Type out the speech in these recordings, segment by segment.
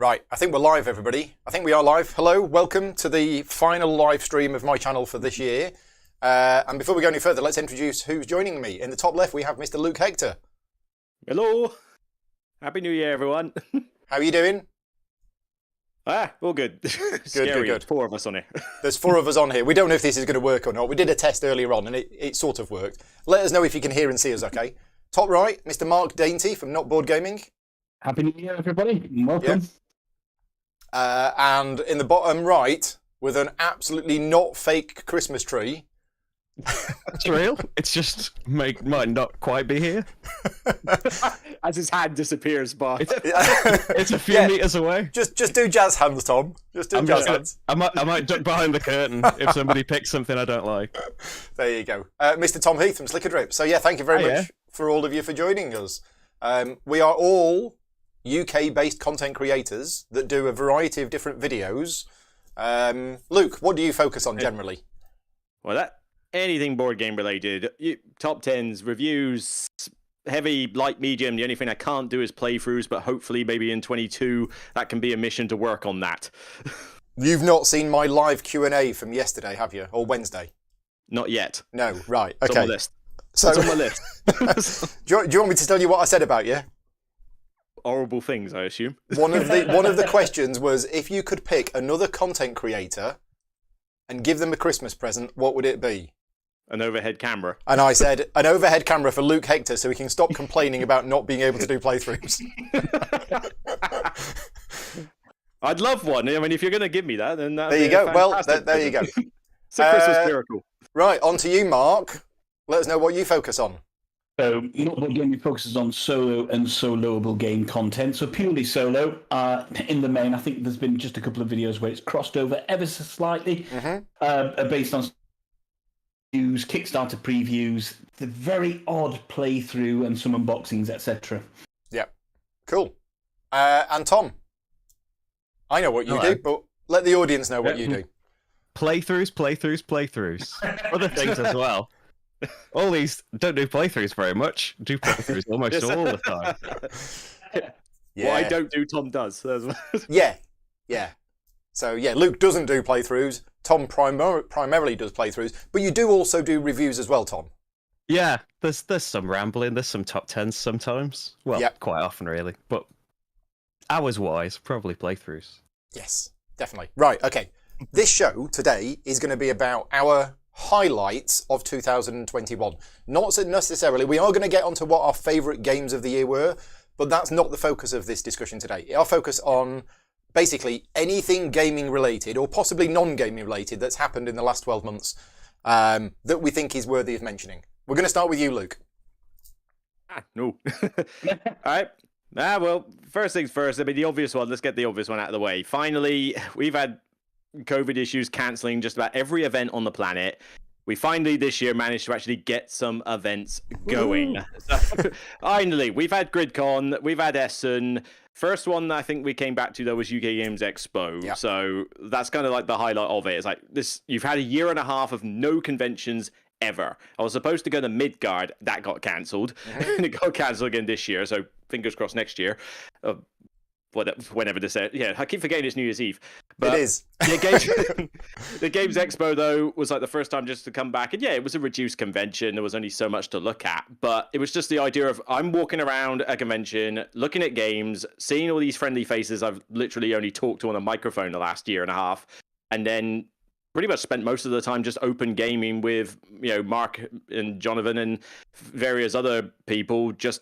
Right, I think we're live, everybody. I think we are live. Hello, welcome to the final live stream of my channel for this year. And before we go any further, let's introduce who's joining me. In the top left, we have Mr. Luke Hector. Hello. Happy New Year, everyone. How are you doing? All good. Scary. Good. 4 of us on here. There's 4 of us on here. We don't know if this is going to work or not. We did a test earlier on, and it sort of worked. Let us know if you can hear and see us, okay? Top right, Mr. Mark Dainty from Not Board Gaming. Happy New Year, everybody. Welcome. Yep. And in the bottom right, with an absolutely not fake Christmas tree. It's real. It's just might not quite be here. As his hand disappears by. It's a few meters away. Just do jazz hands, Tom. Just do jazz hands. I might duck behind the curtain if somebody picks something I don't like. There you go. Mr. Tom Heath from Slicker Drip. So yeah, thank you very much for all of you for joining us. We are all UK-based content creators that do a variety of different videos. Luke, what do you focus on generally? Well, anything board game related. Top 10s, reviews, heavy, light, medium. The only thing I can't do is playthroughs, but hopefully maybe in 22 that can be a mission to work on that. You've not seen my live Q&A from yesterday, have you? Or Wednesday? Not yet. No, right. Okay. It's on my list. So, it's on my list. do you want me to tell you what I said about you? Horrible things, I assume. One of the questions was, if you could pick another content creator and give them a Christmas present, what would it be? An overhead camera. And I said, an overhead camera for Luke Hector so he can stop complaining about not being able to do playthroughs. I'd love one. I mean, if you're going to give me that, then there you go. Well, there you go. It's a Christmas miracle. Right, on to you, Mark. Let us know what you focus on. So, Not Board Gaming focuses on solo and soloable game content. So, purely solo. In the main, I think there's been just a couple of videos where it's crossed over ever so slightly, based on reviews, Kickstarter previews, the very odd playthrough, and some unboxings, etc. Yeah, cool. And Tom, I know what you do, but let the audience know what you do. Playthroughs. Other things as well. All these don't do playthroughs very much. Do playthroughs almost all the time. Yeah. What I don't do, Tom does. Yeah. So yeah, Luke doesn't do playthroughs. Tom primarily does playthroughs, but you do also do reviews as well, Tom. Yeah, there's some rambling. There's some top 10s sometimes. Well, quite often really, but hours-wise, probably playthroughs. Yes, definitely. Right. Okay. This show today is going to be about our highlights of 2021. Not necessarily, we are going to get onto what our favourite games of the year were, but that's not the focus of this discussion today. I'll focus on basically anything gaming related or possibly non-gaming related that's happened in the last 12 months that we think is worthy of mentioning. We're going to start with you, Luke. No. All right. Well, first things first, I mean, the obvious one, let's get the obvious one out of the way. Finally, we've had COVID issues cancelling just about every event on the planet. We finally this year managed to actually get some events going. So, finally, we've had GridCon, we've had Essen. First one I think we came back to though was UK Games Expo. Yep. So that's kind of like the highlight of it. It's like this: you've had a year and a half of no conventions ever. I was supposed to go to Midgard, that got cancelled, and it got cancelled again this year. So fingers crossed next year. Whenever this is. Yeah, I keep forgetting it's New Year's Eve. But it is. The Games Expo, though, was like the first time just to come back. And yeah, it was a reduced convention. There was only so much to look at. But it was just the idea of I'm walking around a convention, looking at games, seeing all these friendly faces I've literally only talked to on a microphone the last year and a half. And then pretty much spent most of the time just open gaming with, Mark and Jonathan and various other people just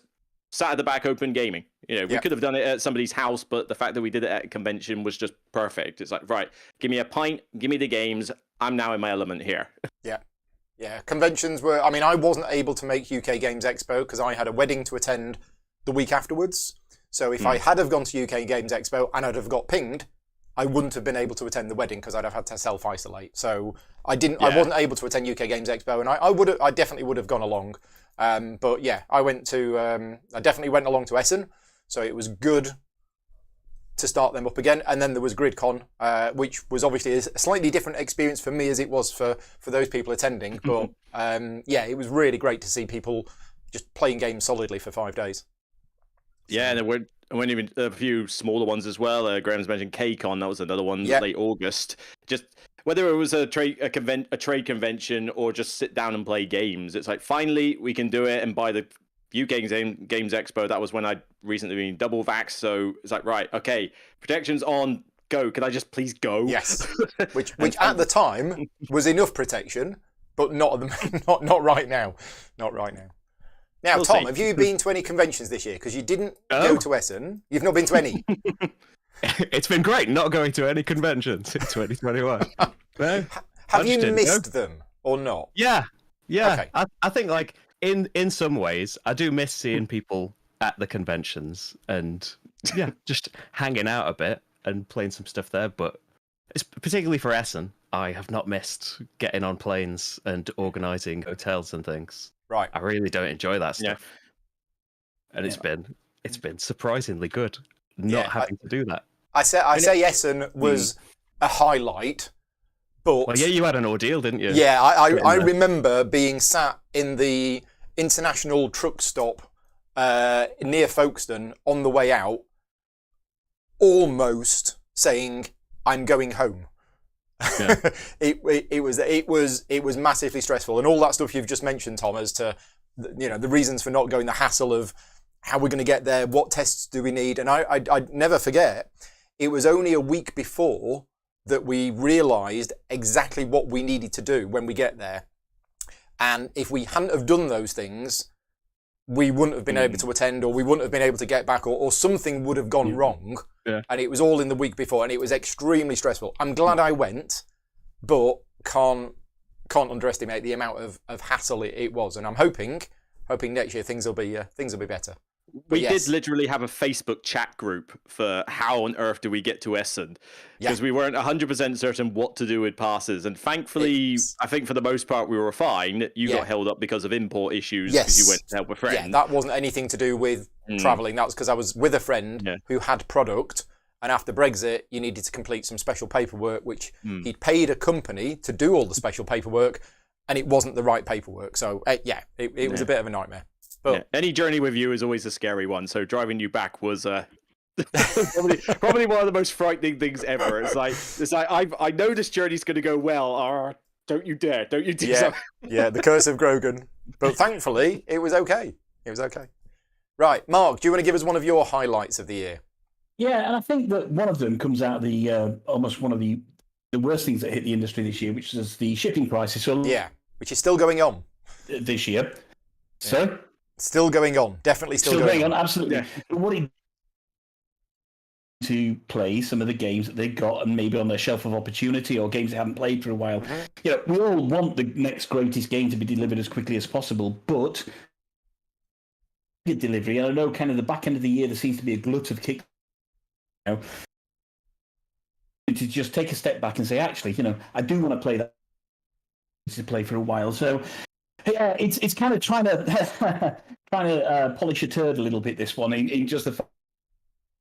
sat at the back open gaming. We could have done it at somebody's house, but the fact that we did it at a convention was just perfect. It's like, right, give me a pint, give me the games. I'm now in my element here. Yeah. Conventions were, I wasn't able to make UK Games Expo because I had a wedding to attend the week afterwards. So if I had have gone to UK Games Expo and I'd have got pinged, I wouldn't have been able to attend the wedding because I'd have had to self-isolate. So I wasn't able to attend UK Games Expo, and I definitely would have gone along. But yeah, I definitely went along to Essen, so it was good to start them up again. And then there was GridCon, which was obviously a slightly different experience for me as it was for those people attending. But yeah, it was really great to see people just playing games solidly for 5 days. Yeah, and And when even a few smaller ones as well. Graham's mentioned KCON, that was another one, late August. Just whether it was a trade convention or just sit down and play games, it's like finally we can do it. And by the UK Games Expo, that was when I'd recently been double vaxxed. So it's like, right, okay, protection's on, go. Can I just please go? Yes. Which at the time was enough protection, but not right now. Not right now. Now, We'll Tom, see. have you been to any conventions this year? Because you didn't go to Essen. You've not been to any. It's been great not going to any conventions in 2021. No, Have you missed them or not? Yeah. Okay. I think like in some ways I do miss seeing people at the conventions and just hanging out a bit and playing some stuff there. But it's particularly for Essen, I have not missed getting on planes and organising hotels and things. Right. I really don't enjoy that stuff. And it's been surprisingly good not having to do that. I say Essen was a highlight, but Well, yeah, you had an ordeal, didn't you? yeah, I remember being sat in the international truck stop near Folkestone on the way out, almost saying, "I'm going home." Yeah. it was massively stressful, and all that stuff you've just mentioned, Tom, as to the reasons for not going, the hassle of how we're going to get there, what tests do we need, and I'd never forget. It was only a week before that we realised exactly what we needed to do when we get there, and if we hadn't have done those things, we wouldn't have been able to attend, or we wouldn't have been able to get back, or something would have gone wrong. Yeah. And it was all in the week before, and it was extremely stressful. I'm glad I went, but can't underestimate the amount of hassle it was. And I'm hoping next year things will be better. But We did literally have a Facebook chat group for how on earth do we get to Essen, because we weren't 100% certain what to do with passes. And thankfully, I think for the most part we were fine. You got held up because of import issues because you went to help a friend. Yeah, that wasn't anything to do with travelling. That was because I was with a friend who had product, and after Brexit, you needed to complete some special paperwork, which he'd paid a company to do all the special paperwork, and it wasn't the right paperwork. So it was a bit of a nightmare. But any journey with you is always a scary one. So driving you back was probably one of the most frightening things ever. It's like I know this journey's going to go well. Don't you dare! Don't you do something. Yeah, the curse of Grogan. But thankfully, it was okay. It was okay. Right, Mark, do you want to give us one of your highlights of the year? Yeah, and I think that one of them comes out of the almost one of the worst things that hit the industry this year, which is the shipping crisis. So Which is still going on. This year. So. Still going on. Definitely still going on. Absolutely. Yeah. But what it to play some of the games that they got and maybe on their shelf of opportunity or games they haven't played for a while. We all want the next greatest game to be delivered as quickly as possible, but delivery, and I know kind of the back end of the year there seems to be a glut of kick. To just take a step back and say, actually, I do want to play that to play for a while. So yeah, it's kind of trying to polish a turd a little bit, this one, in just the fact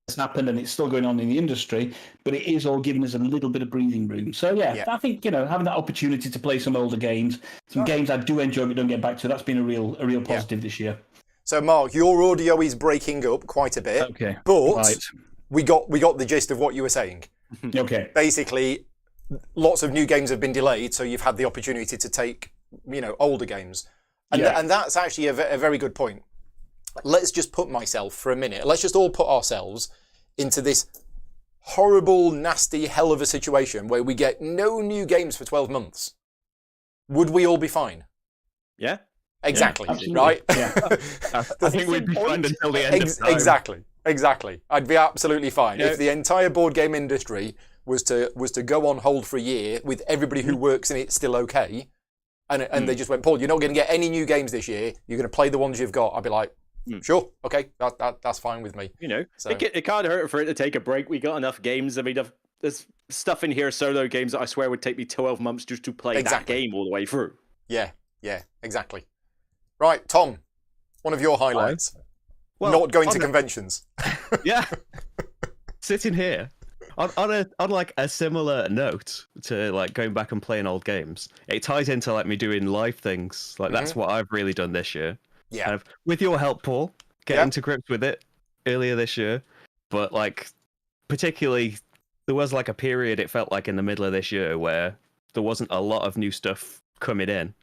it's happened and it's still going on in the industry, but it is all giving us a little bit of breathing room. So yeah. I think having that opportunity to play some older games, some games I do enjoy but don't get back to, that's been a real positive this year. So Mark, your audio is breaking up quite a bit. Okay, but we got the gist of what you were saying. Okay. Basically, lots of new games have been delayed, so you've had the opportunity to take older games, and that's actually a very good point. Let's just put myself for a minute. Let's just all put ourselves into this horrible, nasty hell of a situation where we get no new games for 12 months. Would we all be fine? Yeah. Exactly. Yeah, right. Yeah. I think we'd be fine until the end of time. Exactly. I'd be absolutely fine Yeah. if the entire board game industry was to go on hold for a year with everybody who works in it still okay, and they just went, Paul, you're not going to get any new games this year. You're going to play the ones you've got. I'd be like, sure, okay, that's fine with me. So. It can't hurt for it to take a break. We got enough games. I mean, there's stuff in here, solo games that I swear would take me 12 months just to play that game all the way through. Yeah, exactly. Right, Tom, one of your highlights. Well, not going to conventions. Yeah. Sitting here on like a similar note to like going back and playing old games. It ties into like me doing live things. Like that's what I've really done this year. Yeah. Kind of, with your help, Paul, getting to grips with it earlier this year. but like particularly there was like a period it felt like in the middle of this year where there wasn't a lot of new stuff coming in,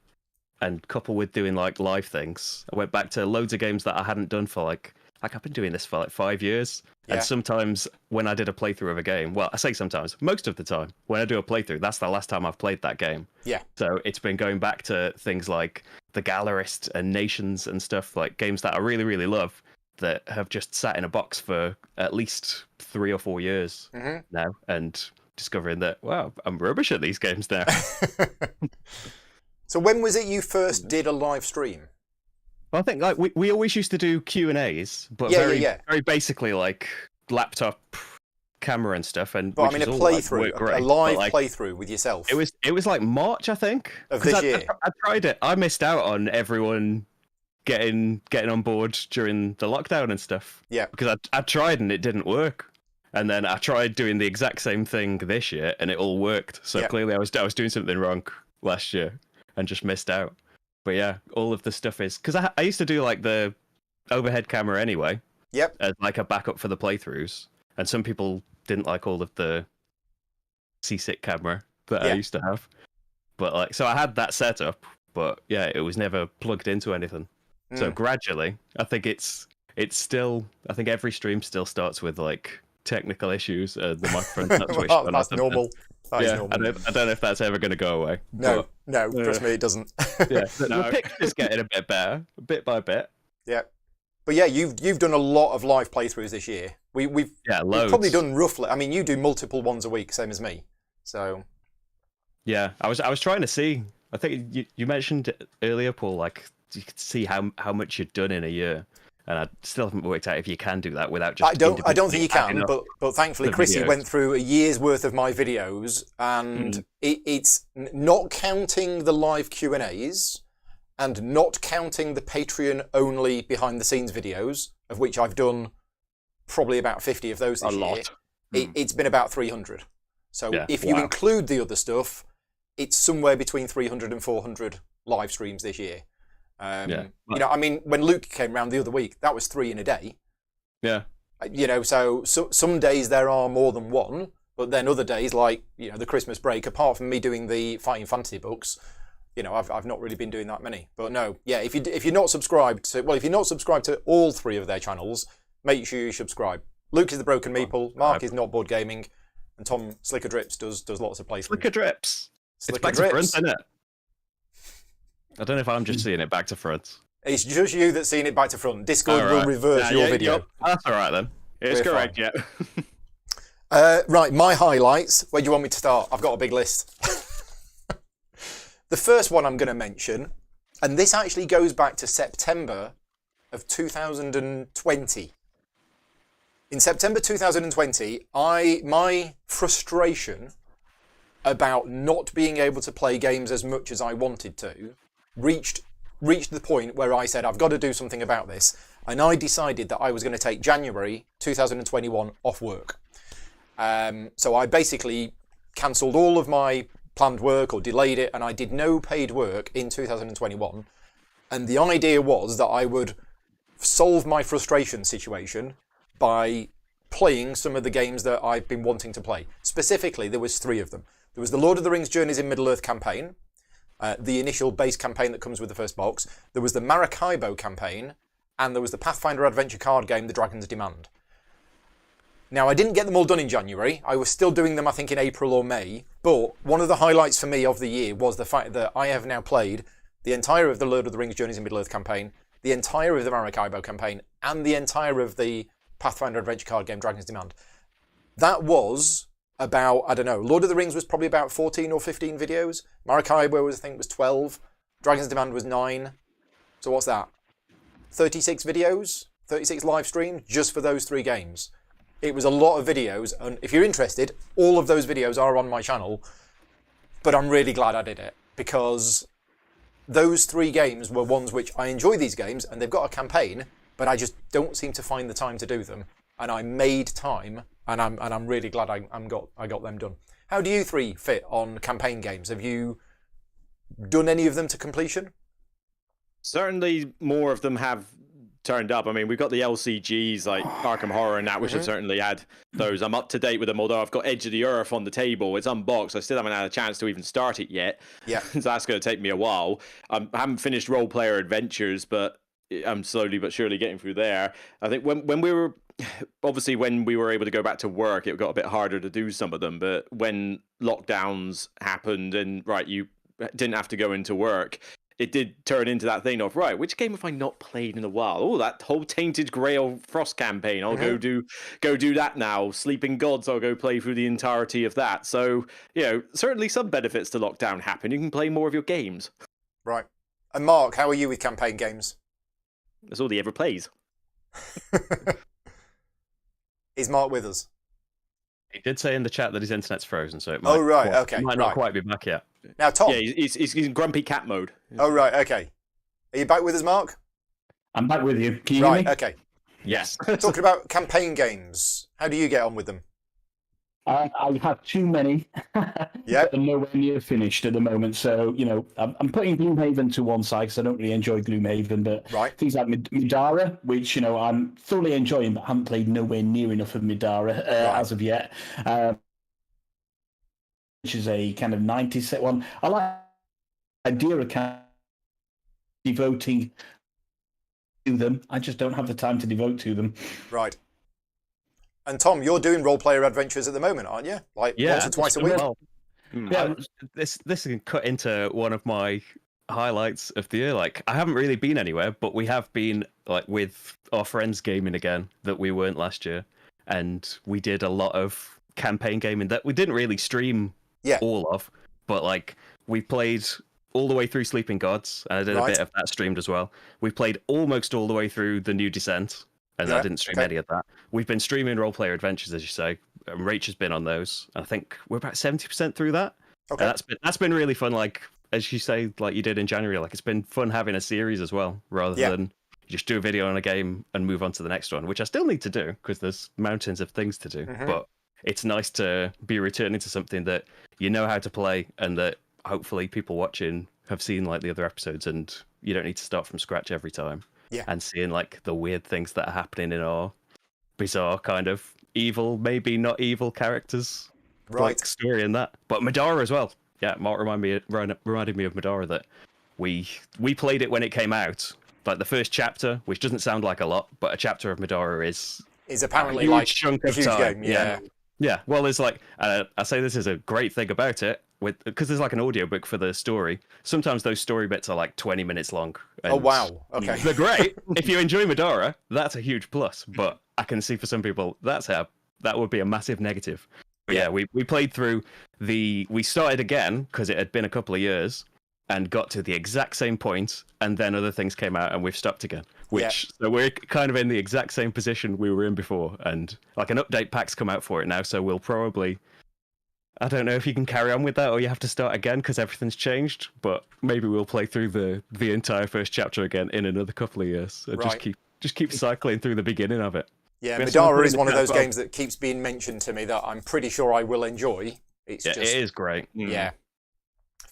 and coupled with doing like live things, I went back to loads of games that I hadn't done for like I've been doing this for like 5 years. Yeah. And sometimes when I did a playthrough of a game, well, I say sometimes, most of the time, when I do a playthrough, that's the last time I've played that game. Yeah. So it's been going back to things like The Gallerist and Nations and stuff, like games that I really, really love that have just sat in a box for at least 3 or 4 years now, and discovering that, wow, I'm rubbish at these games now. So when was it you first did a live stream? I think like we always used to do Q&As, but Yeah, very basically like laptop camera and stuff. And But I mean, a playthrough, a live like, playthrough with yourself. It was like March, I think, of this year. I tried it. I missed out on everyone getting on board during the lockdown and stuff. Yeah, because I tried and it didn't work. And then I tried doing the exact same thing this year, and it all worked. So clearly, I was doing something wrong last year and just missed out. But yeah, all of the stuff is because I used to do like the overhead camera anyway. Yep. As like a backup for the playthroughs, and some people didn't like all of the C6 camera that I used to have. But like, so I had that set up, but yeah, it was never plugged into anything. So gradually, I think it's still. I think every stream still starts with like technical issues. The microphone's not switched on. That's normal. That is normal. I don't know if that's ever going to go away. No, trust me, it doesn't. Yeah, the picture's getting a bit better, bit by bit. Yeah, but yeah, you've done a lot of live playthroughs this year. We've probably done roughly. I mean, you do multiple ones a week, same as me. So yeah, I was trying to see. I think you mentioned earlier, Paul, like you could see how much you'd done in a year. And I still haven't worked out if you can do that without just. I don't think you can, but thankfully Chrissy went through a year's worth of my videos, and it's not counting the live Q&As, and not counting the Patreon only behind the scenes videos, of which I've done probably about 50 of those this year. It's been about 300. So if you include the other stuff, it's somewhere between 300 and 400 live streams this year. You know, I mean, when Luke came around the other week, that was 3 in a day. Yeah. You know, so some days there are more than one, but then other days, like, you know, the Christmas break, apart from me doing the Fighting Fantasy books, you know, I've not really been doing that many. But no, yeah, if you're not subscribed to all 3 of their channels, make sure you subscribe. Luke is the Broken Meeple, Mark is Not Board Gaming, and Tom Slicker Drips does lots of playthroughs. Slicker Drips. Slicker it's back Drips. to front, isn't it? I don't know if I'm just seeing it back to front. It's just you that's seeing it back to front. Discord will reverse your video. That's all right then. It's correct, yeah. Right, my highlights. Where do you want me to start? I've got a big list. The first one I'm going to mention, and this actually goes back to September of 2020. In September 2020, my frustration about not being able to play games as much as I wanted to reached the point where I said, I've got to do something about this. And I decided that I was going to take January 2021 off work. So I basically cancelled all of my planned work or delayed it, and I did no paid work in 2021. And the idea was that I would solve my frustration situation by playing some of the games that I've been wanting to play. Specifically, there was 3 of them. There was the Lord of the Rings Journeys in Middle-earth campaign, the initial base campaign that comes with the first box. There was the Maracaibo campaign, and there was the Pathfinder adventure card game, The Dragon's Demand. Now, I didn't get them all done in January. I was still doing them, I think, in April or May. But one of the highlights for me of the year was the fact that I have now played the entire of the Lord of the Rings Journeys in Middle-earth campaign, the entire of the Maracaibo campaign, and the entire of the Pathfinder adventure card game, Dragon's Demand. That was about, I don't know, Lord of the Rings was probably about 14 or 15 videos. Maracaibo was 12. Dragon's Demand was 9. So what's that? 36 videos? 36 live streams just for those 3 games. It was a lot of videos, and if you're interested, all of those videos are on my channel, but I'm really glad I did it, because those 3 games were ones which I enjoy these games, and they've got a campaign, but I just don't seem to find the time to do them. And I made time, and I'm really glad I got them done. How do you 3 fit on campaign games? Have you done any of them to completion? Certainly more of them have turned up. I mean, we've got the LCGs like Arkham Horror and that, which have certainly had those. I'm up to date with them, although I've got Edge of the Earth on the table. It's unboxed. I still haven't had a chance to even start it yet. Yeah. So that's going to take me a while. I haven't finished Role Player Adventures, but I'm slowly but surely getting through there. I think when we were... Obviously, when we were able to go back to work, it got a bit harder to do some of them. But when lockdowns happened and, you didn't have to go into work, it did turn into that thing of, which game have I not played in a while? Oh, that whole Tainted Grail Frost campaign. I'll go do that now. Sleeping Gods, I'll go play through the entirety of that. So, certainly some benefits to lockdown happen. You can play more of your games. Right. And Mark, how are you with campaign games? That's all he ever plays. Is Mark with us? He did say in the chat that his internet's frozen, so it might, might not quite be back yet. Now, Tom. Yeah, he's in grumpy cat mode. Oh, right, okay. Are you back with us, Mark? I'm back with you. Can you hear me? Okay. Yes. Talking about campaign games, how do you get on with them? I have too many. Yeah. I'm nowhere near finished at the moment. So, I'm putting Gloomhaven to one side because I don't really enjoy Gloomhaven. But things like Midara, which, I'm thoroughly enjoying, but haven't played nowhere near enough of Midara as of yet. Which is a kind of 90s set one. I like the idea of kind of devoting to them. I just don't have the time to devote to them. Right. And Tom, you're doing Role Player Adventures at the moment, aren't you? Once or twice a week? Well, this can cut into one of my highlights of the year. I haven't really been anywhere, but we have been with our friends gaming again that we weren't last year, and we did a lot of campaign gaming that we didn't really stream all of, but we played all the way through Sleeping Gods, and I did a bit of that streamed as well. We played almost all the way through The New Descent, and I didn't stream any of that. We've been streaming Role Player Adventures, as you say. Rach has been on those. I think we're about 70% through that. Okay. And that's been really fun. As you say, you did in January. It's been fun having a series as well, rather than just do a video on a game and move on to the next one, which I still need to do because there's mountains of things to do. But it's nice to be returning to something that you know how to play and that hopefully people watching have seen the other episodes, and you don't need to start from scratch every time. Yeah. And seeing the weird things that are happening in our bizarre kind of evil, maybe not evil characters. Story in that. But Madara as well. Yeah, Mark reminded me of Madara, that we played it when it came out. The first chapter, which doesn't sound like a lot, but a chapter of Madara is apparently a huge chunk of time. Game, yeah. Well, there's I say this is a great thing about it, because there's an audiobook for the story. Sometimes those story bits are 20 minutes long. Oh, wow. Okay. They're great. If you enjoy Madara, that's a huge plus. But I can see for some people, that would be a massive negative. But yeah, we played through we started again, because it had been a couple of years, and got to the exact same point, and then other things came out, and we've stopped again. So we're kind of in the exact same position we were in before, and an update pack's come out for it now, so we'll probably... I don't know if you can carry on with that or you have to start again because everything's changed, but maybe we'll play through the entire first chapter again in another couple of years and just keep cycling through the beginning of it. Yeah, Madara is one of those games that keeps being mentioned to me that I'm pretty sure I will enjoy. It is great. Yeah.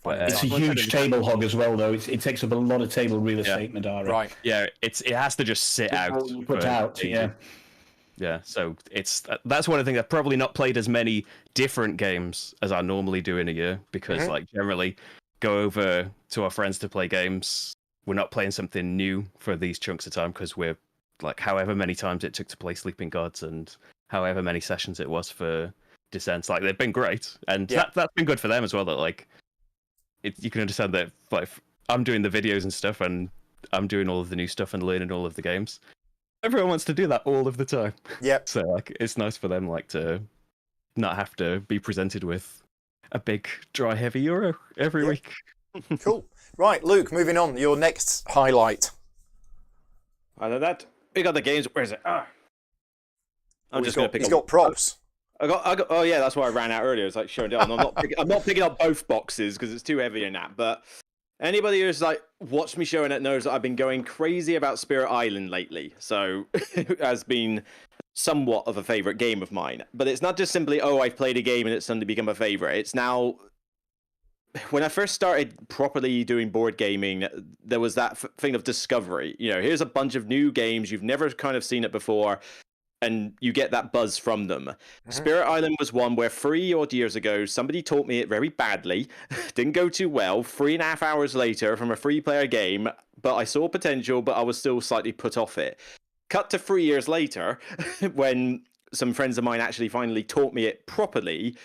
But, it's a huge table hog as well, though. It takes up a lot of table real estate, Madara. Right. Yeah, it has to just sit out. Put out, yeah. Yeah, so that's one of the things. I've probably not played as many different games as I normally do in a year because, generally, go over to our friends to play games. We're not playing something new for these chunks of time because we're however many times it took to play Sleeping Gods and however many sessions it was for Descent. They've been great, and that's been good for them as well. That you can understand that I'm doing the videos and stuff, and I'm doing all of the new stuff and learning all of the games. Everyone wants to do that all of the time. Yeah. So it's nice for them to not have to be presented with a big dry heavy Euro every week. Cool. Right, Luke, moving on. Your next highlight. I know that. We got the games. Where is it? He's got props. I got. Oh yeah, that's why I ran out earlier. It's showing down. I'm not picking up both boxes because it's too heavy in that. But anybody who's watched me showing it knows that I've been going crazy about Spirit Island lately. So it has been somewhat of a favorite game of mine. But it's not just simply I've played a game and it's suddenly become a favorite. It's now when I first started properly doing board gaming, there was that thing of discovery. Here's a bunch of new games, you've never kind of seen it before, and you get that buzz from them. Spirit Island was one where 3 odd years ago, somebody taught me it very badly, didn't go too well. 3.5 hours later from a 3-player game, but I saw potential, but I was still slightly put off it. Cut to 3 years later, when some friends of mine actually finally taught me it properly,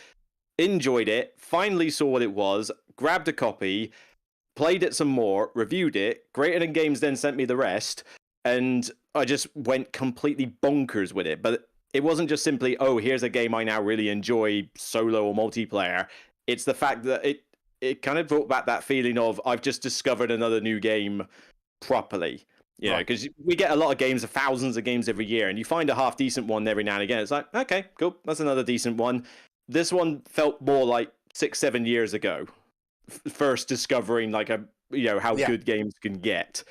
enjoyed it, finally saw what it was, grabbed a copy, played it some more, reviewed it. Greater Than Games then sent me the rest, and I just went completely bonkers with it. But it wasn't just simply, oh, here's a game I now really enjoy, solo or multiplayer. It's the fact that it kind of brought back that feeling of, I've just discovered another new game properly. Because we get a lot of games, thousands of games every year, and you find a half decent one every now and again. It's like, okay, cool, that's another decent one. This one felt more like 6-7 years ago, first discovering like how good games can get.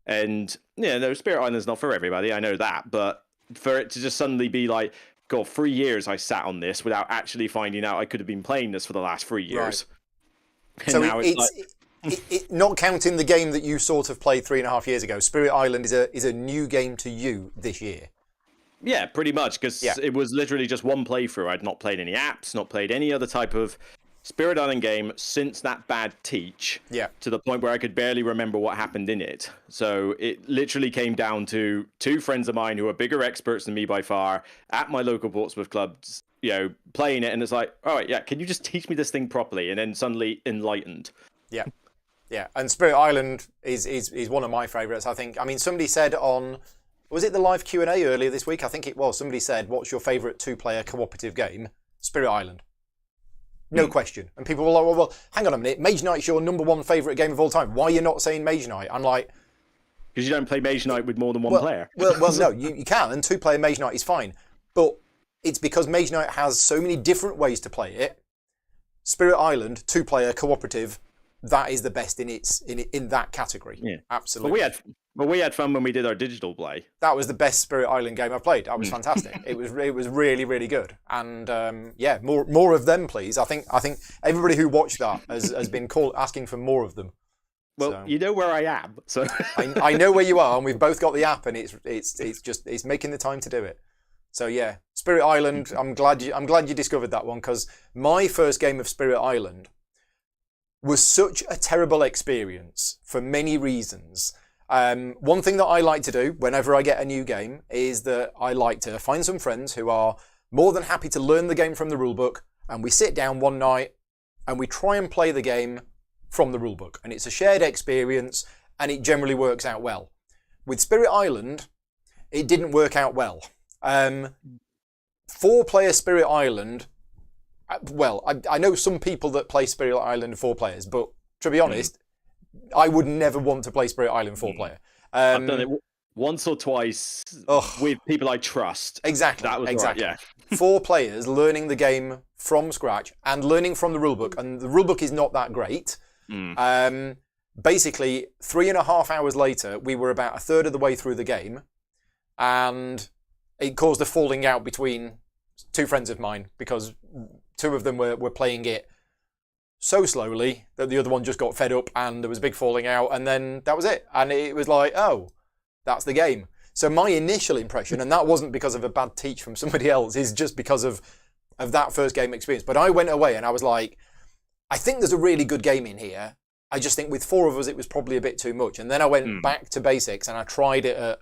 And Spirit Island's not for everybody, I know that, but for it to just suddenly be like, God, 3 years I sat on this without actually finding out I could have been playing this for the last 3 years. Right. So now it's not counting the game that you sort of played 3.5 years ago, Spirit Island is a new game to you this year. Yeah, pretty much, because it was literally just one playthrough. I'd not played any apps, not played any other type of Spirit Island game since that bad teach. Yeah. To the point where I could barely remember what happened in it. So it literally came down to 2 friends of mine who are bigger experts than me by far at my local Portsmouth clubs, playing it, and it's like, all right, can you just teach me this thing properly? And then suddenly enlightened. Yeah. Yeah, and Spirit Island is one of my favourites, I think. I mean, somebody said on... Was it the live Q&A earlier this week? I think it was. Somebody said, what's your favourite 2-player cooperative game? Spirit Island. No question. And people were like, well, hang on a minute. Mage Knight's your number 1 favourite game of all time. Why are you not saying Mage Knight? I'm like... Because you don't play Mage Knight with more than one player. well, no, you can. And 2-player Mage Knight is fine. But it's because Mage Knight has so many different ways to play it. Spirit Island, 2-player cooperative, that is the best in that category. Yeah, absolutely. But we had fun when we did our digital play. That was the best Spirit Island game I've played. That was fantastic. It was really, really good. And more of them, please. I think everybody who watched that has been asking for more of them. Well, so, you know where I am, so I know where you are, and we've both got the app, and it's making the time to do it. So yeah, Spirit Island. I'm glad you discovered that one, because my first game of Spirit Island was such a terrible experience for many reasons. One thing that I like to do whenever I get a new game is that I like to find some friends who are more than happy to learn the game from the rulebook, and we sit down one night and we try and play the game from the rulebook. And it's a shared experience, and it generally works out well. With Spirit Island, it didn't work out well. 4-player Spirit Island, well, I know some people that play Spirit Island 4 players, but to be honest, I would never want to play Spirit Island 4-player. I've done it once or twice with people I trust. Exactly. That was exactly. Right, yeah. 4 players learning the game from scratch and learning from the rulebook, and the rulebook is not that great. Basically, 3.5 hours later, we were about a third of the way through the game, and it caused a falling out between 2 friends of mine, because 2 of them were playing it so slowly that the other one just got fed up, and there was a big falling out, and then that was it. And it was like, oh, that's the game. So my initial impression, and that wasn't because of a bad teach from somebody else, is just because of that first game experience. But I went away and I was like, I think there's a really good game in here. I just think with 4 of us, it was probably a bit too much. And then I went back to basics, and I tried it at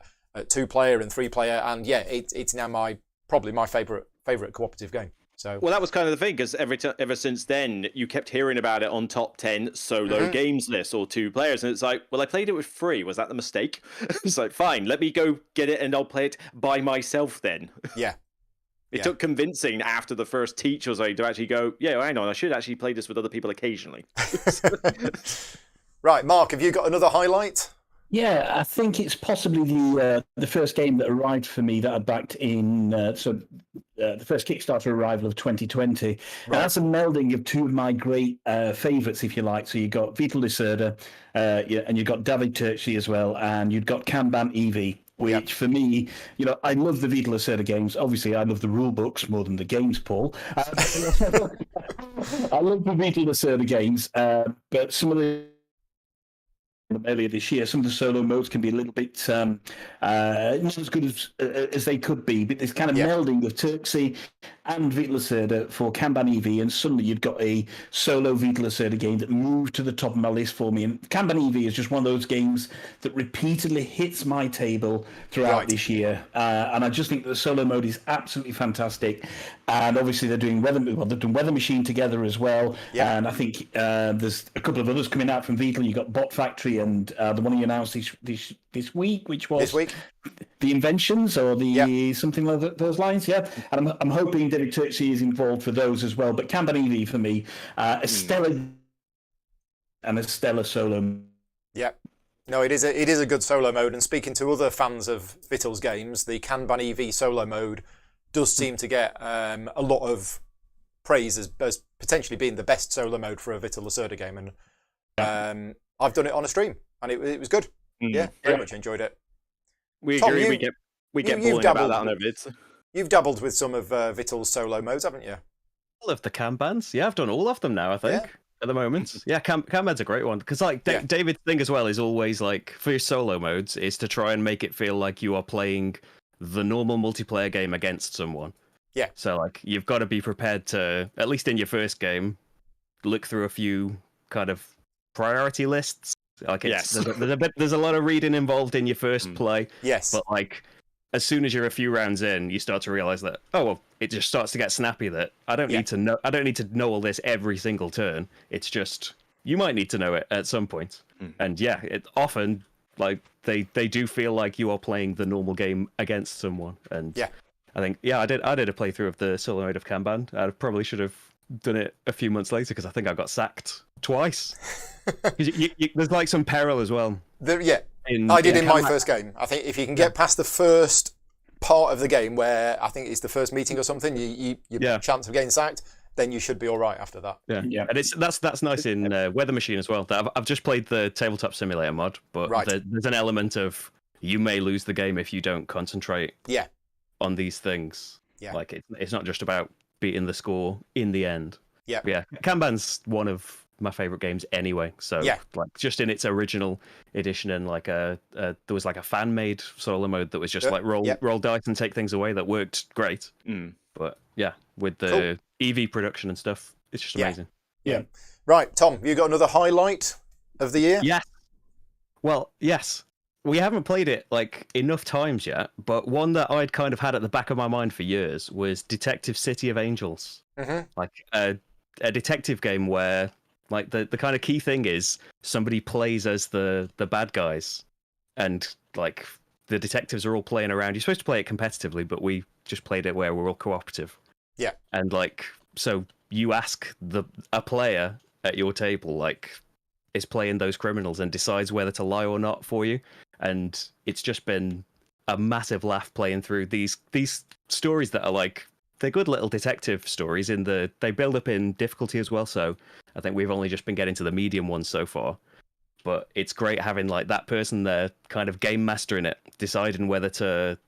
2-player and 3-player, and yeah, it's now probably my favourite cooperative game. So, well, that was kind of the thing, because ever since then, you kept hearing about it on top 10 solo games lists or 2 players. And it's like, well, I played it with 3. Was that the mistake? It's like, fine, let me go get it and I'll play it by myself then. Yeah. It took convincing after the first teach or something to actually go, yeah, hang on, I should actually play this with other people occasionally. Right, Mark, have you got another highlight? Yeah, I think it's possibly the first game that arrived for me that I backed in the first Kickstarter arrival of 2020. Right. And that's a melding of 2 of my great favourites, if you like. So you've got Vital Lacerda, and you've got David Turchley as well, and you've got Kanban EV, which for me, I love the Vital Lacerda games. Obviously, I love the rule books more than the games, Paul. I love the Vital Lacerda games, but some of the earlier this year, some of the solo modes can be a little bit not as good as they could be, but this kind of melding of Turksy and Vital Lacerda for Kanban EV, and suddenly you've got a solo Vital Lacerda game that moved to the top of my list for me. And Kanban EV is just one of those games that repeatedly hits my table throughout this year, and I just think that the solo mode is absolutely fantastic. And obviously they've done Weather Machine together as well, and I think there's a couple of others coming out from Vital. You've got Bot Factory and the one you announced this week, which was the Inventions or the something like those lines. And I'm hoping David Turksy is involved for those as well. But Kanban EV for me, a stellar solo. Yeah. No, it is a good solo mode. And speaking to other fans of Vital's games, the Kanban EV solo mode does seem to get a lot of praise as potentially being the best solo mode for a Vital Lacerda game. And I've done it on a stream, and it was good. Very much enjoyed it. We Tom, agree. We get bullying about that on our vids. You've dabbled with some of Vital's solo modes, haven't you? All of the Kanbans. Yeah, I've done all of them now, I think, at the moment. Yeah, Kanban's a great one. Because David's thing as well is always for your solo modes is to try and make it feel like you are playing the normal multiplayer game against someone. Yeah. So you've got to be prepared to, at least in your first game, look through a few kind of priority lists. There's a lot of reading involved in your first play. Yes. But as soon as you're a few rounds in, you start to realize that it just starts to get snappy that I don't need to know all this every single turn. It's just you might need to know it at some point. And it often they do feel like you are playing the normal game against someone. And I think I did a playthrough of the solo mode of Kanban. I probably should have done it a few months later because I think I got sacked twice. There's some peril as well. I did in my first game. I think if you can get past the first part of the game where I think it's the first meeting or something, your chance of getting sacked, then you should be all right after that. Yeah. And that's nice in Weather Machine as well. I've just played the Tabletop Simulator mod, but there's an element of you may lose the game if you don't concentrate on these things. It's not just about beating the score in the end. Kanban's one of my favorite games anyway. So just in its original edition, and there was a fan made solo mode that was just roll dice and take things away that worked great. But with the EV production and stuff, it's just amazing. Right, Tom, you got another highlight of the year? Yes. We haven't played it enough times yet, but one that I'd kind of had at the back of my mind for years was Detective City of Angels. A detective game where the kind of key thing is somebody plays as the bad guys, and the detectives are all playing around. You're supposed to play it competitively, but we just played it where we're all cooperative. And so you ask a player at your table is playing those criminals and decides whether to lie or not for you. And it's just been a massive laugh playing through these stories that are they're good little detective stories they build up in difficulty as well. So I think we've only just been getting to the medium ones so far, but it's great having that person there kind of game mastering it, deciding whether to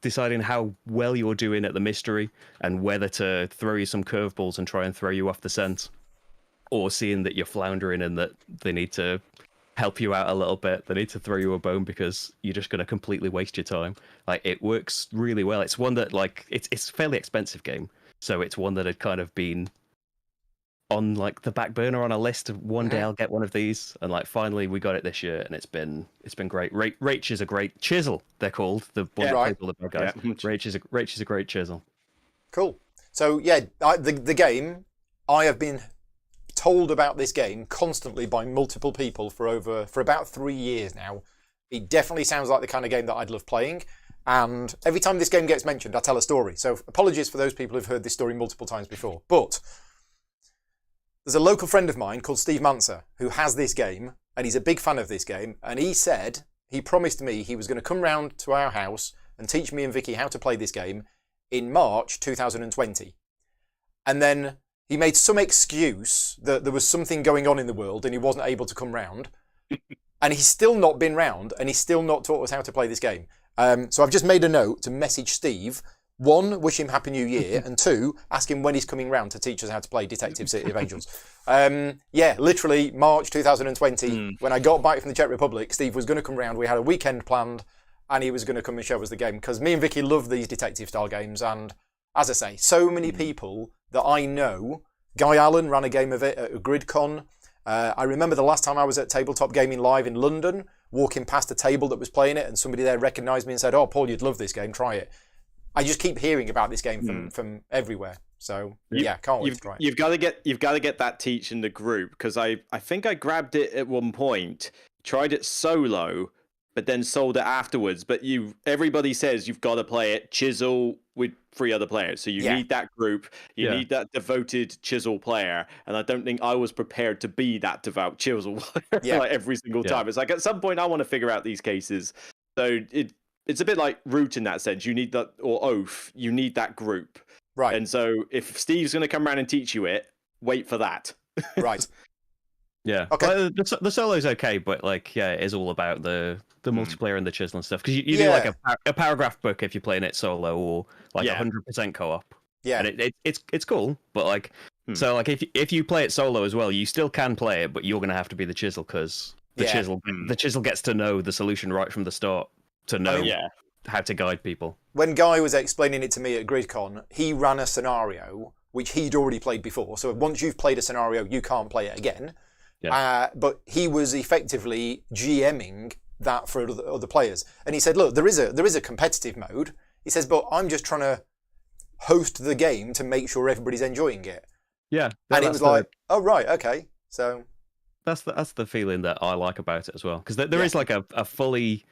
deciding how well you're doing at the mystery and whether to throw you some curveballs and try and throw you off the scent, or seeing that you're floundering and that they need to help you out a little bit. They need to throw you a bone because you're just going to completely waste your time. It works really well. It's one that it's a fairly expensive game, so it's one that had kind of been on the back burner on a list of one day I'll get one of these, and finally we got it this year, and it's been great. Rach is a great chisel. They're called the people, the bad guys. Rach is a great chisel. Cool. So the game, I have been told about this game constantly by multiple people for about 3 years now. It definitely sounds like the kind of game that I'd love playing, and every time this game gets mentioned, I tell a story. So apologies for those people who've heard this story multiple times before, but there's a local friend of mine called Steve Manser who has this game, and he's a big fan of this game, and he promised me he was going to come round to our house and teach me and Vicky how to play this game in March 2020. And then he made some excuse that there was something going on in the world and he wasn't able to come round. And he's still not been round, and he's still not taught us how to play this game. So I've just made a note to message Steve. 1, wish him Happy New Year, and 2, ask him when he's coming round to teach us how to play Detective City of Angels. Yeah, literally March 2020, when I got back from the Czech Republic, Steve was going to come round. We had a weekend planned, and he was going to come and show us the game, because me and Vicky love these detective-style games, and as I say, so many people that I know. Guy Allen ran a game of it at a GridCon. I remember the last time I was at Tabletop Gaming Live in London, walking past a table that was playing it, and somebody there recognised me and said, "Oh, Paul, you'd love this game, try it." I just keep hearing about this game from everywhere. So yeah, can't wait to try it. You've got to get that teach in the group, because I think I grabbed it at one point, tried it solo, but then sold it afterwards. But everybody says you've got to play it chisel with 3 other players. So you need that group, you need that devoted chisel player. And I don't think I was prepared to be that devout chisel player like every single time. It's like at some point I want to figure out these cases. So it's a bit like Root in that sense. You need that, or Oath, you need that group. Right. And so if Steve's going to come around and teach you it, wait for that. Right. Yeah. Okay. Well, the solo's okay, but like, yeah, it is all about the multiplayer and the chisel and stuff. Because you do like a paragraph book if you're playing it solo, or like 100% co-op. Yeah. And it's cool, but like, so like if you play it solo as well, you still can play it, but you're going to have to be the chisel, because the chisel gets to know the solution right from the start, to know how to guide people. When Guy was explaining it to me at GridCon, he ran a scenario which he'd already played before. So once you've played a scenario, you can't play it again. Yeah. But he was effectively GMing that for other players. And he said, look, there is a competitive mode. He says, but I'm just trying to host the game to make sure everybody's enjoying it. Yeah. And it was like, oh, right, okay. So that's the feeling that I like about it as well. Because there is like a fully...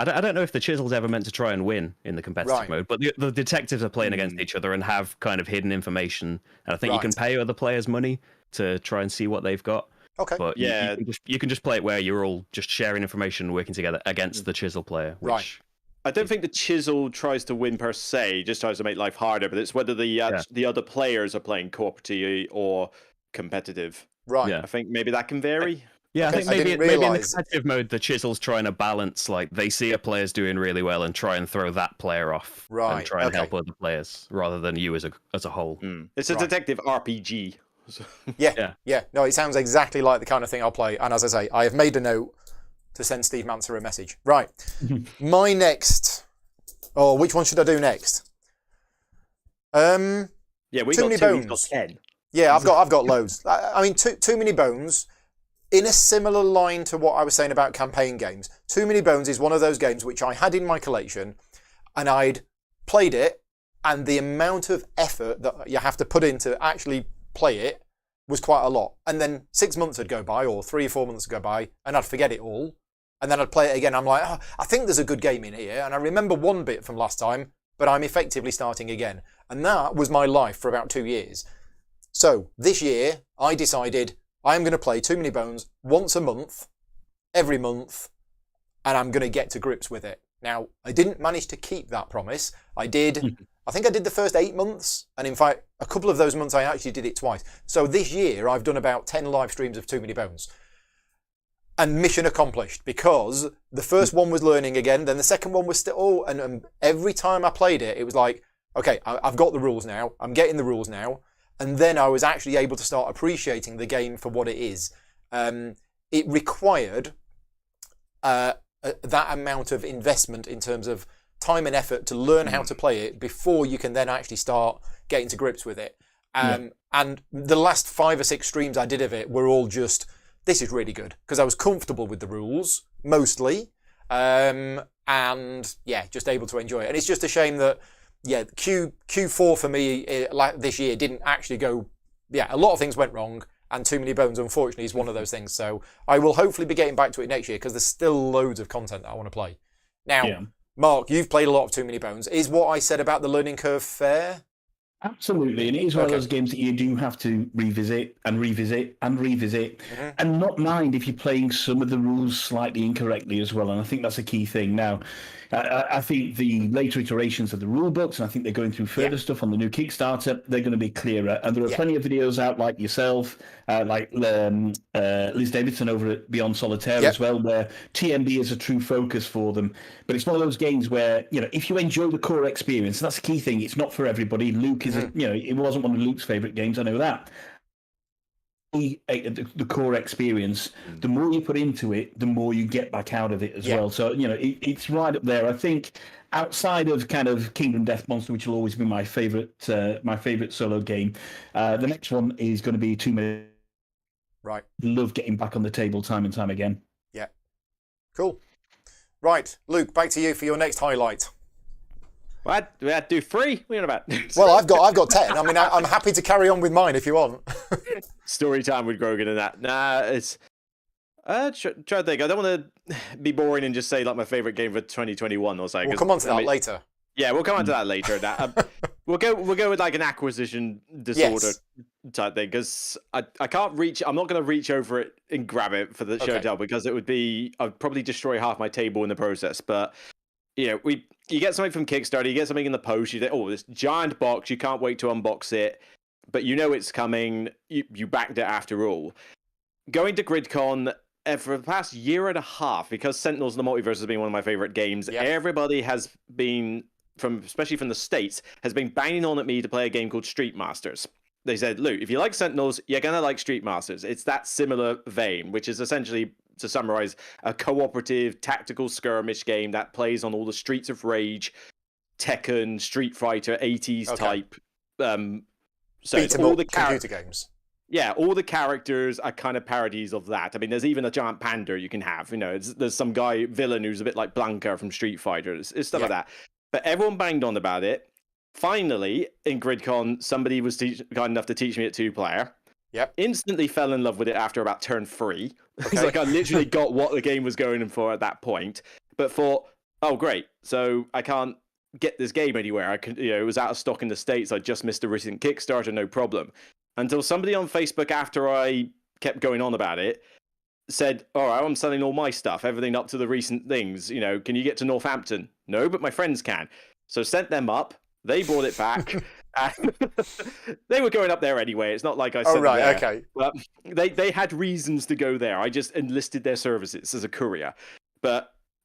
I don't know if the chisel's ever meant to try and win in the competitive mode, but the detectives are playing against each other and have kind of hidden information. And I think you can pay other players money to try and see what they've got. Okay. But you can just play it where you're all just sharing information, working together against the chisel player. Which I don't think the chisel tries to win per se, just tries to make life harder, but it's whether the other players are playing cooperative or competitive. Right. I think maybe that can vary. Yeah, I think maybe in the competitive mode, the chisel's trying to balance, like, they see a player's doing really well and try and throw that player off. Right. And try and help other players, rather than you as a whole. It's a detective RPG. Yeah. No, it sounds exactly like the kind of thing I'll play. And as I say, I have made a note to send Steve Manser a message. Right. My next... Oh, which one should I do next? Yeah, we Too got Many two, Bones. we've got 10. Yeah, I've got loads. I mean, Too Many Bones, in a similar line to what I was saying about campaign games, Too Many Bones is one of those games which I had in my collection, and I'd played it, and the amount of effort that you have to put in to actually play it was quite a lot. And then 6 months would go by, or 3 or 4 months would go by, and I'd forget it all. And then I'd play it again. I'm like, oh, I think there's a good game in here. And I remember one bit from last time, but I'm effectively starting again. And that was my life for about 2 years. So this year, I decided I'm going to play Too Many Bones once a month, every month, and I'm going to get to grips with it. Now, I didn't manage to keep that promise. I think I did the first 8 months, and in fact, a couple of those months I actually did it twice. So this year, I've done about 10 live streams of Too Many Bones. And mission accomplished, because the first one was learning again, then the second one was still... and every time I played it, it was like, okay, I've got the rules now. I'm getting the rules now. And then I was actually able to start appreciating the game for what it is. It required that amount of investment in terms of time and effort to learn how to play it before you can then actually start getting to grips with it. And the last 5 or 6 streams I did of it were all just, this is really good, because I was comfortable with the rules, mostly. And yeah, just able to enjoy it. And it's just a shame that, yeah, Q4 for me this year didn't actually go... Yeah, a lot of things went wrong, and Too Many Bones, unfortunately, is one of those things. So I will hopefully be getting back to it next year, because there's still loads of content that I want to play. Now, Mark, you've played a lot of Too Many Bones. Is what I said about the learning curve fair? Absolutely, and it is one of those games that you do have to revisit and revisit and revisit, and not mind if you're playing some of the rules slightly incorrectly as well. And I think that's a key thing. Now, I think the later iterations of the rule books, and I think they're going through further stuff on the new Kickstarter, they're going to be clearer. And there are plenty of videos out like yourself like Liz Davidson over at Beyond Solitaire Yep. as well, where TMB is a true focus for them. But it's one of those games where, if you enjoy the core experience, and that's the key thing, it's not for everybody. Luke is, it wasn't one of Luke's favourite games, I know that. The core experience, the more you put into it, the more you get back out of it as well. So, it's right up there. I think outside of kind of Kingdom Death Monster, which will always be my favorite solo game, the next one is going to be 2 minutes. Right. Love getting back on the table time and time again. Yeah. Cool. Right, Luke, back to you for your next highlight. Well, we had to do 3. What are you on about? Well, I've got 10. I mean, I'm happy to carry on with mine if you want. Story time with Grogan and that. Nah, it's. Try to think. I don't want to be boring and just say like my favorite game for 2021 or something. We'll come on to that later. Yeah, we'll come on to that later. We'll go with like an acquisition disorder type thing because I can't reach. I'm not going to reach over it and grab it for the showdown because it would be. I'd probably destroy half my table in the process. But you get something from Kickstarter, you get something in the post. You think, oh, this giant box. You can't wait to unbox it, but it's coming. You backed it after all. Going to GridCon. For the past year and a half, because Sentinels of the Multiverse has been one of my favorite games, everybody has been, especially from the States, has been banging on at me to play a game called Street Masters. They said, Luke, if you like Sentinels, you're going to like Street Masters. It's that similar vein, which is essentially, to summarize, a cooperative tactical skirmish game that plays on all the Streets of Rage, Tekken, Street Fighter, 80s type. So all the computer games. Yeah, all the characters are kind of parodies of that. I mean, there's even a giant panda you can have. There's some guy, villain, who's a bit like Blanca from Street Fighter. It's stuff like that. But everyone banged on about it. Finally, in GridCon, somebody was kind enough to teach me at 2-player. Yep. Instantly fell in love with it after about turn 3. It's like I literally got what the game was going in for at that point. But thought, oh, great. So I can't get this game anywhere. It was out of stock in the States. I just missed a recent Kickstarter, no problem. Until somebody on Facebook, after I kept going on about it, said, all right, I'm selling all my stuff, everything up to the recent things. Can you get to Northampton? No, but my friends can. So sent them up. They brought it back. They were going up there anyway. It's not like I said. Oh, right, there. okay. But they had reasons to go there. I just enlisted their services as a courier.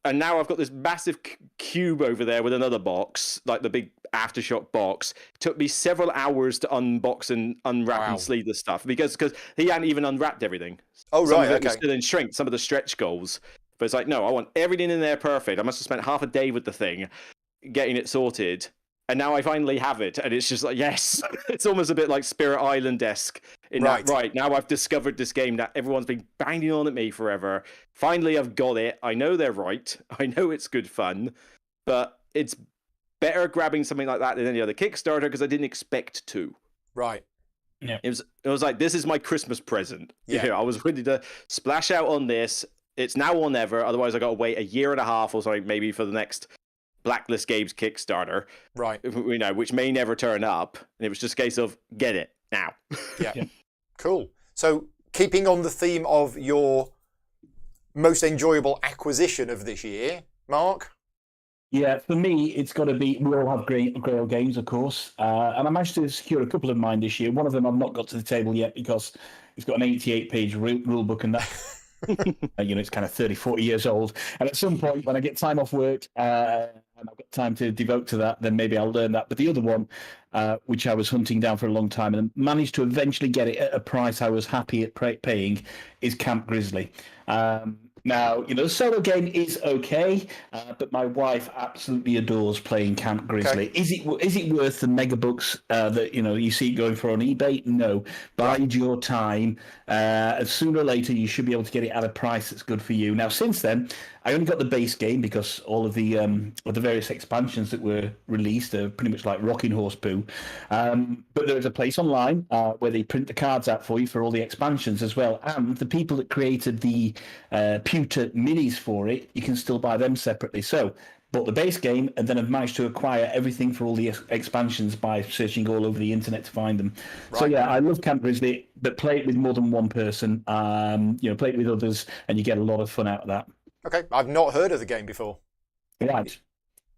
And now I've got this massive cube over there with another box, like the big Aftershock box. It took me several hours to unbox and unwrap and sleeve the stuff because he hadn't even unwrapped everything. Oh, some right, of it was still in shrink, some of the stretch goals. But it's like, no, I want everything in there perfect. I must have spent half a day with the thing, getting it sorted. And now I finally have it. And it's just like, yes. It's almost a bit like Spirit Island-esque. Now I've discovered this game that everyone's been banging on at me forever. Finally, I've got it. I know they're right. I know it's good fun. But it's better grabbing something like that than any other Kickstarter because I didn't expect to. Right. Yeah. It was like, this is my Christmas present. Yeah. I was ready to splash out on this. It's now or never. Otherwise, I got to wait a year and a half or something maybe for the next Blacklist Games Kickstarter. Right. Which may never turn up. And it was just a case of get it now. Yeah. Cool. So keeping on the theme of your most enjoyable acquisition of this year, Mark? Yeah, for me, it's got to be, we all have Grail games, of course. And I managed to secure a couple of mine this year. One of them I've not got to the table yet because it's got an 88-page rule book and that. It's kind of 30, 40 years old. And at some point, when I get time off work and I've got time to devote to that, then maybe I'll learn that. But the other one, which I was hunting down for a long time and managed to eventually get it at a price I was happy at paying, is Camp Grizzly. Now, the solo game is okay, but my wife absolutely adores playing Camp Grizzly. Okay. Is it worth the megabucks that you see it going for on eBay? No. Bide your time. Sooner or later, you should be able to get it at a price that's good for you. Now, since then, I only got the base game because all of the various expansions that were released are pretty much like rocking horse poo. But there is a place online where they print the cards out for you for all the expansions as well. And the people that created the pewter minis for it, you can still buy them separately. So bought the base game and then I've managed to acquire everything for all the expansions by searching all over the internet to find them. Right. So yeah, I love Camp Grizzly, but play it with more than one person. Play it with others and you get a lot of fun out of that. Okay, I've not heard of the game before. Right.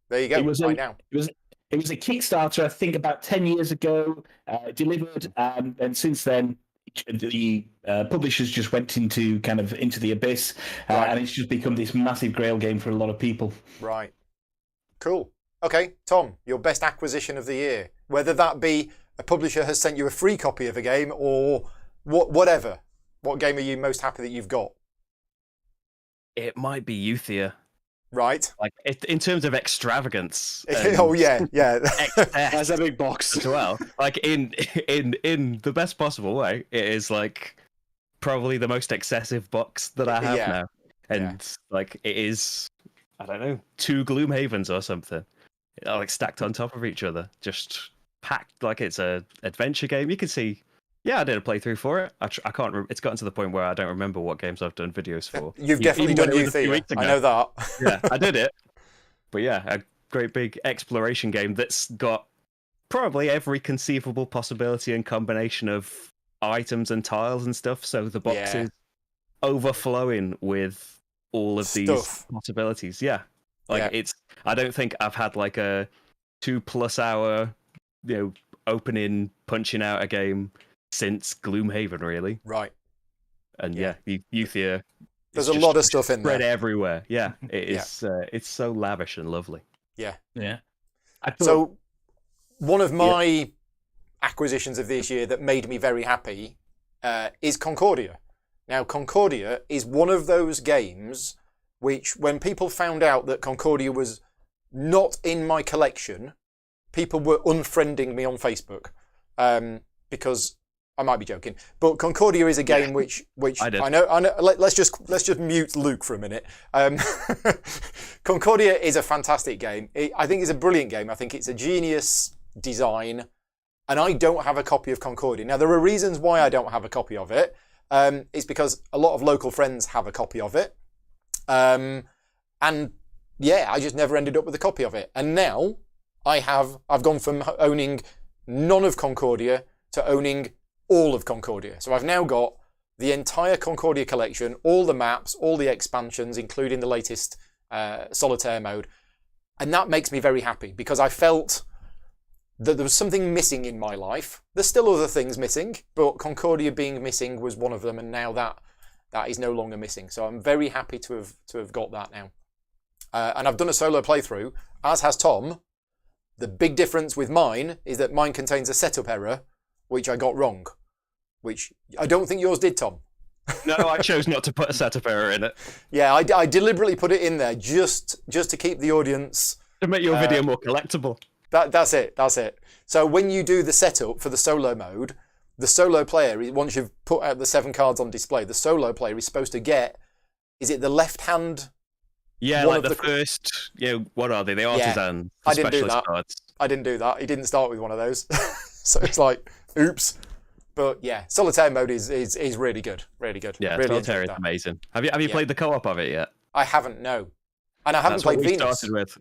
There you go, now. It was a Kickstarter, I think, about 10 years ago, delivered, and since then, the publishers just went into the abyss, Right. and it's just become this massive grail game for a lot of people. Right. Cool. Okay, Tom, your best acquisition of the year, whether that be a publisher has sent you a free copy of a game or whatever. What game are you most happy that you've got? It might be Euthia. Right. Like in terms of extravagance. Oh yeah. That's a big box as well. Like in the best possible way, it is like probably the most excessive box that I have now, and like it is, I don't know, 2 Gloomhavens or something, like stacked on top of each other, just packed like it's a adventure game. You can see. Yeah, I did a playthrough for it. I can't. It's gotten to the point where I don't remember what games I've done videos for. You've definitely done Euthia. I know that. Yeah, I did it. But yeah, a great big exploration game that's got probably every conceivable possibility and combination of items and tiles and stuff. So the box is overflowing with all of these possibilities. Yeah, like it's. I don't think I've had like a 2+ hour, opening, punching out a game since Gloomhaven, really. Right. And Euthia. There's a lot of stuff in there. Spread everywhere. Yeah, it is. It's so lavish and lovely. Yeah. Yeah. So, one of my acquisitions of this year that made me very happy is Concordia. Now, Concordia is one of those games which, when people found out that Concordia was not in my collection, people were unfriending me on Facebook because I might be joking, but Concordia is a game which I know. Let's just mute Luke for a minute. Concordia is a fantastic game. I think it's a brilliant game. I think it's a genius design, and I don't have a copy of Concordia. Now there are reasons why I don't have a copy of it. It's because a lot of local friends have a copy of it, and I just never ended up with a copy of it. And now I've gone from owning none of Concordia to owning all of Concordia. So I've now got the entire Concordia collection, all the maps, all the expansions, including the latest solitaire mode. And that makes me very happy because I felt that there was something missing in my life. There's still other things missing, but Concordia being missing was one of them, and now that is no longer missing. So I'm very happy to have got that now. And I've done a solo playthrough, as has Tom. The big difference with mine is that mine contains a setup error, which I got wrong, which I don't think yours did, Tom. No, I chose not to put a setup error in it. Yeah, I deliberately put it in there just to keep the audience... To make your video more collectible. That's it. So when you do the setup for the solo mode, the solo player, once you've put out the 7 cards on display, the solo player is supposed to get, is it the left hand? Yeah, like the first, what are they? The artisan. I didn't do that. Cards. I didn't do that. He didn't start with one of those. So it's like, oops. But yeah, solitaire mode is really good. Really good. Yeah, really solitaire is amazing. Have you played the co-op of it yet? I haven't, no. And I haven't played Venus. Started with.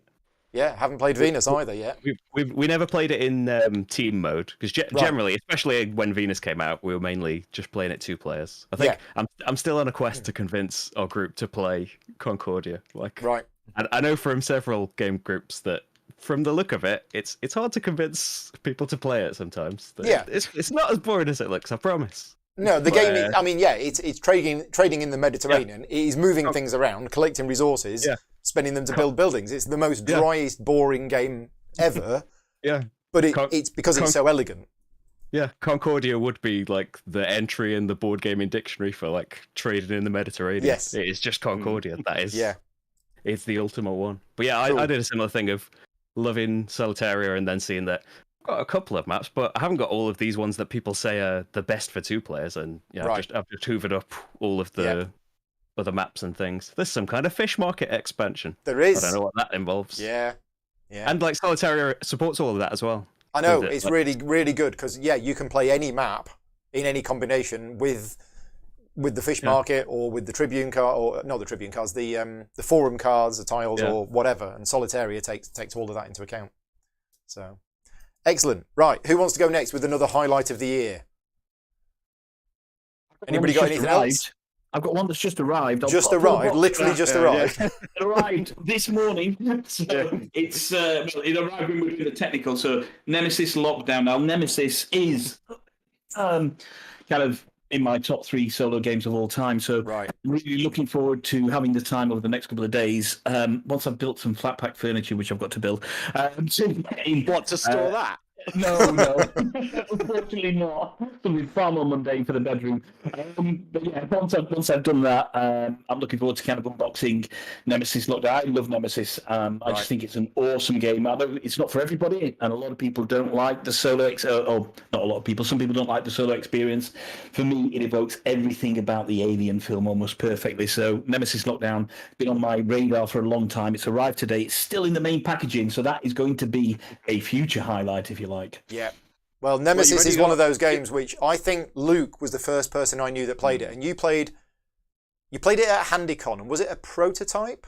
Yeah, haven't played Venus either yet. We never played it in team mode because generally, especially when Venus came out, we were mainly just playing it 2 players. I think I'm still on a quest to convince our group to play Concordia. Right. I know from several game groups that from the look of it, it's hard to convince people to play it sometimes. It's not as boring as it looks. I promise. No, the game. It's trading in the Mediterranean. It is moving things around, collecting resources. Spending them to build buildings. It's the most driest, boring game ever. But it's because it's so elegant. Yeah, Concordia would be like the entry in the board gaming dictionary for like trading in the Mediterranean. Yes. It is just Concordia. That is. Yeah. It's the ultimate one. But yeah, Cool. I did a similar thing of loving Solitaria and then seeing that I've got a couple of maps, but I haven't got all of these ones that people say are the best for 2 players. And I've just hoovered up all of the other maps and things. There's some kind of fish market expansion. There is. I don't know what that involves. Yeah. And like Solitaria supports all of that as well. I know, it's really, really good because you can play any map in any combination with the fish market or with the Tribune card, or not the Tribune cards, the forum cards, the tiles or whatever. And Solitaria takes all of that into account. So excellent. Right, who wants to go next with another highlight of the year? Anybody got anything else? I've got one that's just arrived. Literally just arrived. It arrived this morning. So it's it arrived when we were doing the technical. So Nemesis Lockdown. Now Nemesis is kind of in my top 3 solo games of all time. So Right. I'm really looking forward to having the time over the next couple of days. Once I've built some flat pack furniture, which I've got to build. What, to store that? No, unfortunately not. Something far more mundane for the bedroom. But yeah, once I've done that, I'm looking forward to kind of unboxing Nemesis Lockdown. I love Nemesis. I just think it's an awesome game. I know it's not for everybody, and a lot of people don't like the solo. Or not a lot of people. Some people don't like the solo experience. For me, it evokes everything about the Alien film almost perfectly. So Nemesis Lockdown been on my radar for a long time. It's arrived today. It's still in the main packaging, so that is going to be a future highlight, if you like. Yeah. Well, Nemesis is one of those games which I think Luke was the first person I knew that played it, and you played it at HandyCon. Was it a prototype?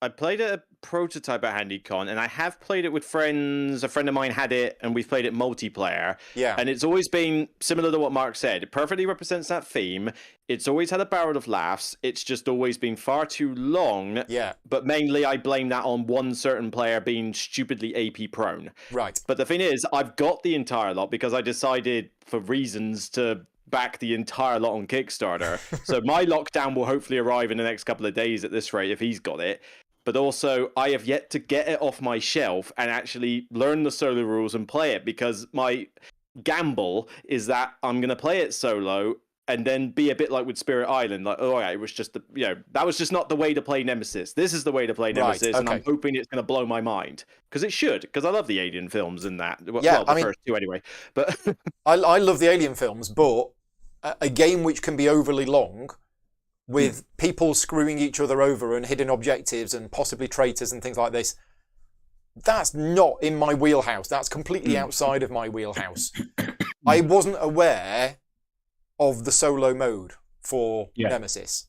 I played a prototype at HandyCon, and I have played it with friends. A friend of mine had it, and we've played it multiplayer. Yeah. And it's always been similar to what Mark said. It perfectly represents that theme. It's always had a barrel of laughs. It's just always been far too long. Yeah. But mainly I blame that on one certain player being stupidly AP prone. Right. But the thing is, I've got the entire lot because I decided, for reasons, to back the entire lot on Kickstarter. So my lockdown will hopefully arrive in the next couple of days at this rate if he's got it. But also, I have yet to get it off my shelf and actually learn the solo rules and play it, because my gamble is that I'm going to play it solo and then be a bit like with Spirit Island, like, oh, yeah, it was just that was just not the way to play Nemesis. This is the way to play Nemesis, and I'm hoping it's going to blow my mind, because it should, because I love the Alien films and that. Well, the first two anyway. But I love the Alien films, but a game which can be overly long, with people screwing each other over and hidden objectives and possibly traitors and things like this, that's not in my wheelhouse. That's completely outside of my wheelhouse. I wasn't aware of the solo mode for Nemesis.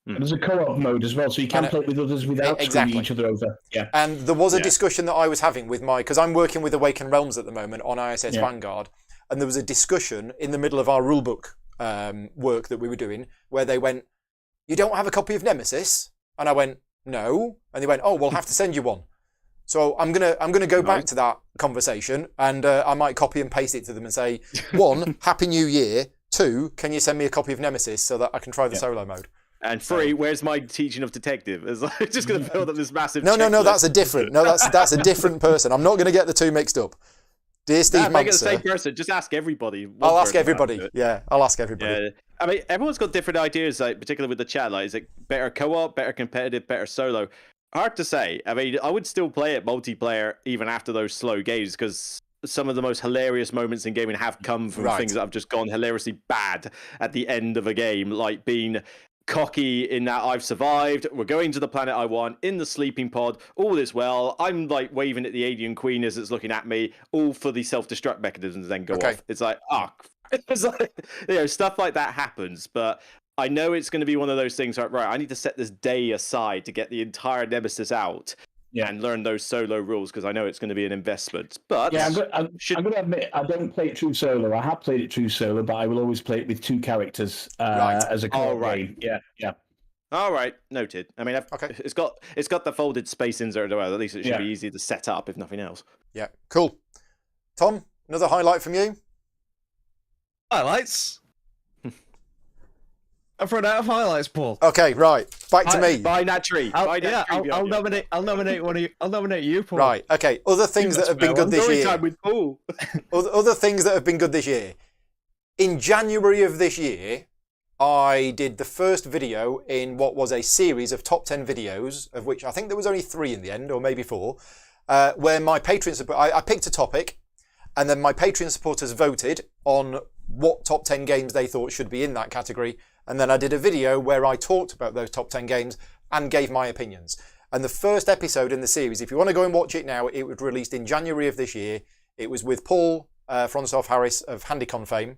There's a co-op mode as well, so you can play it with others without screwing each other over. Yeah. And there was a discussion that I was having with because I'm working with Awakened Realms at the moment on ISS Vanguard, and there was a discussion in the middle of our rulebook work that we were doing where they went, "You don't have a copy of Nemesis?" And I went, "No." And they went, "Oh, we'll have to send you one." So I'm gonna go back to that conversation, and I might copy and paste it to them and say, 1, Happy New Year. 2, can you send me a copy of Nemesis so that I can try the solo mode? And 3, where's my teaching of detective? It's like just going to build up this massive. No, that's a different. No, that's a different person. I'm not going to get the two mixed up. Dear Steve make it the Manser. same person. Just ask everybody. I'll ask everybody. Yeah, I'll ask everybody. Yeah. I mean, everyone's got different ideas, like particularly with the chat. Like, is it better co-op, better competitive, better solo? Hard to say. I mean, I would still play it multiplayer even after those slow games, because some of the most hilarious moments in gaming have come from things that have just gone hilariously bad at the end of a game, like being cocky in that I've survived, we're going to the planet I want, in the sleeping pod, all is well, I'm like waving at the alien queen as it's looking at me, all for the self-destruct mechanisms then go off. It's like, it's like, stuff like that happens, but I know it's going to be one of those things like, right, I need to set this day aside to get the entire Nemesis out and learn those solo rules, because I know it's going to be an investment. But I'm going to admit, I don't play it true solo. I have played it true solo, but I will always play it with 2 characters as a co-op game. Yeah. All right, noted. I mean, it's got the folded space insert as well. At least it should be easy to set up, if nothing else. Yeah, cool. Tom, another highlight from you? Highlights? I've run out of highlights, Paul. Okay, right. Back to me. By Naturally. I'll nominate one of you. I'll nominate you, Paul. Right. Okay. Other things that have been good this year. Time with Paul. Other things that have been good this year. In January of this year, I did the first video in what was a series of top 10 videos, of which I think there was only 3 in the end, or maybe 4, where my Patreon I picked a topic, and then my Patreon supporters voted on what top 10 games they thought should be in that category. And then I did a video where I talked about those top 10 games and gave my opinions. And the first episode in the series, if you want to go and watch it now, it was released in January of this year. It was with Paul Francois Harris of HandyCon fame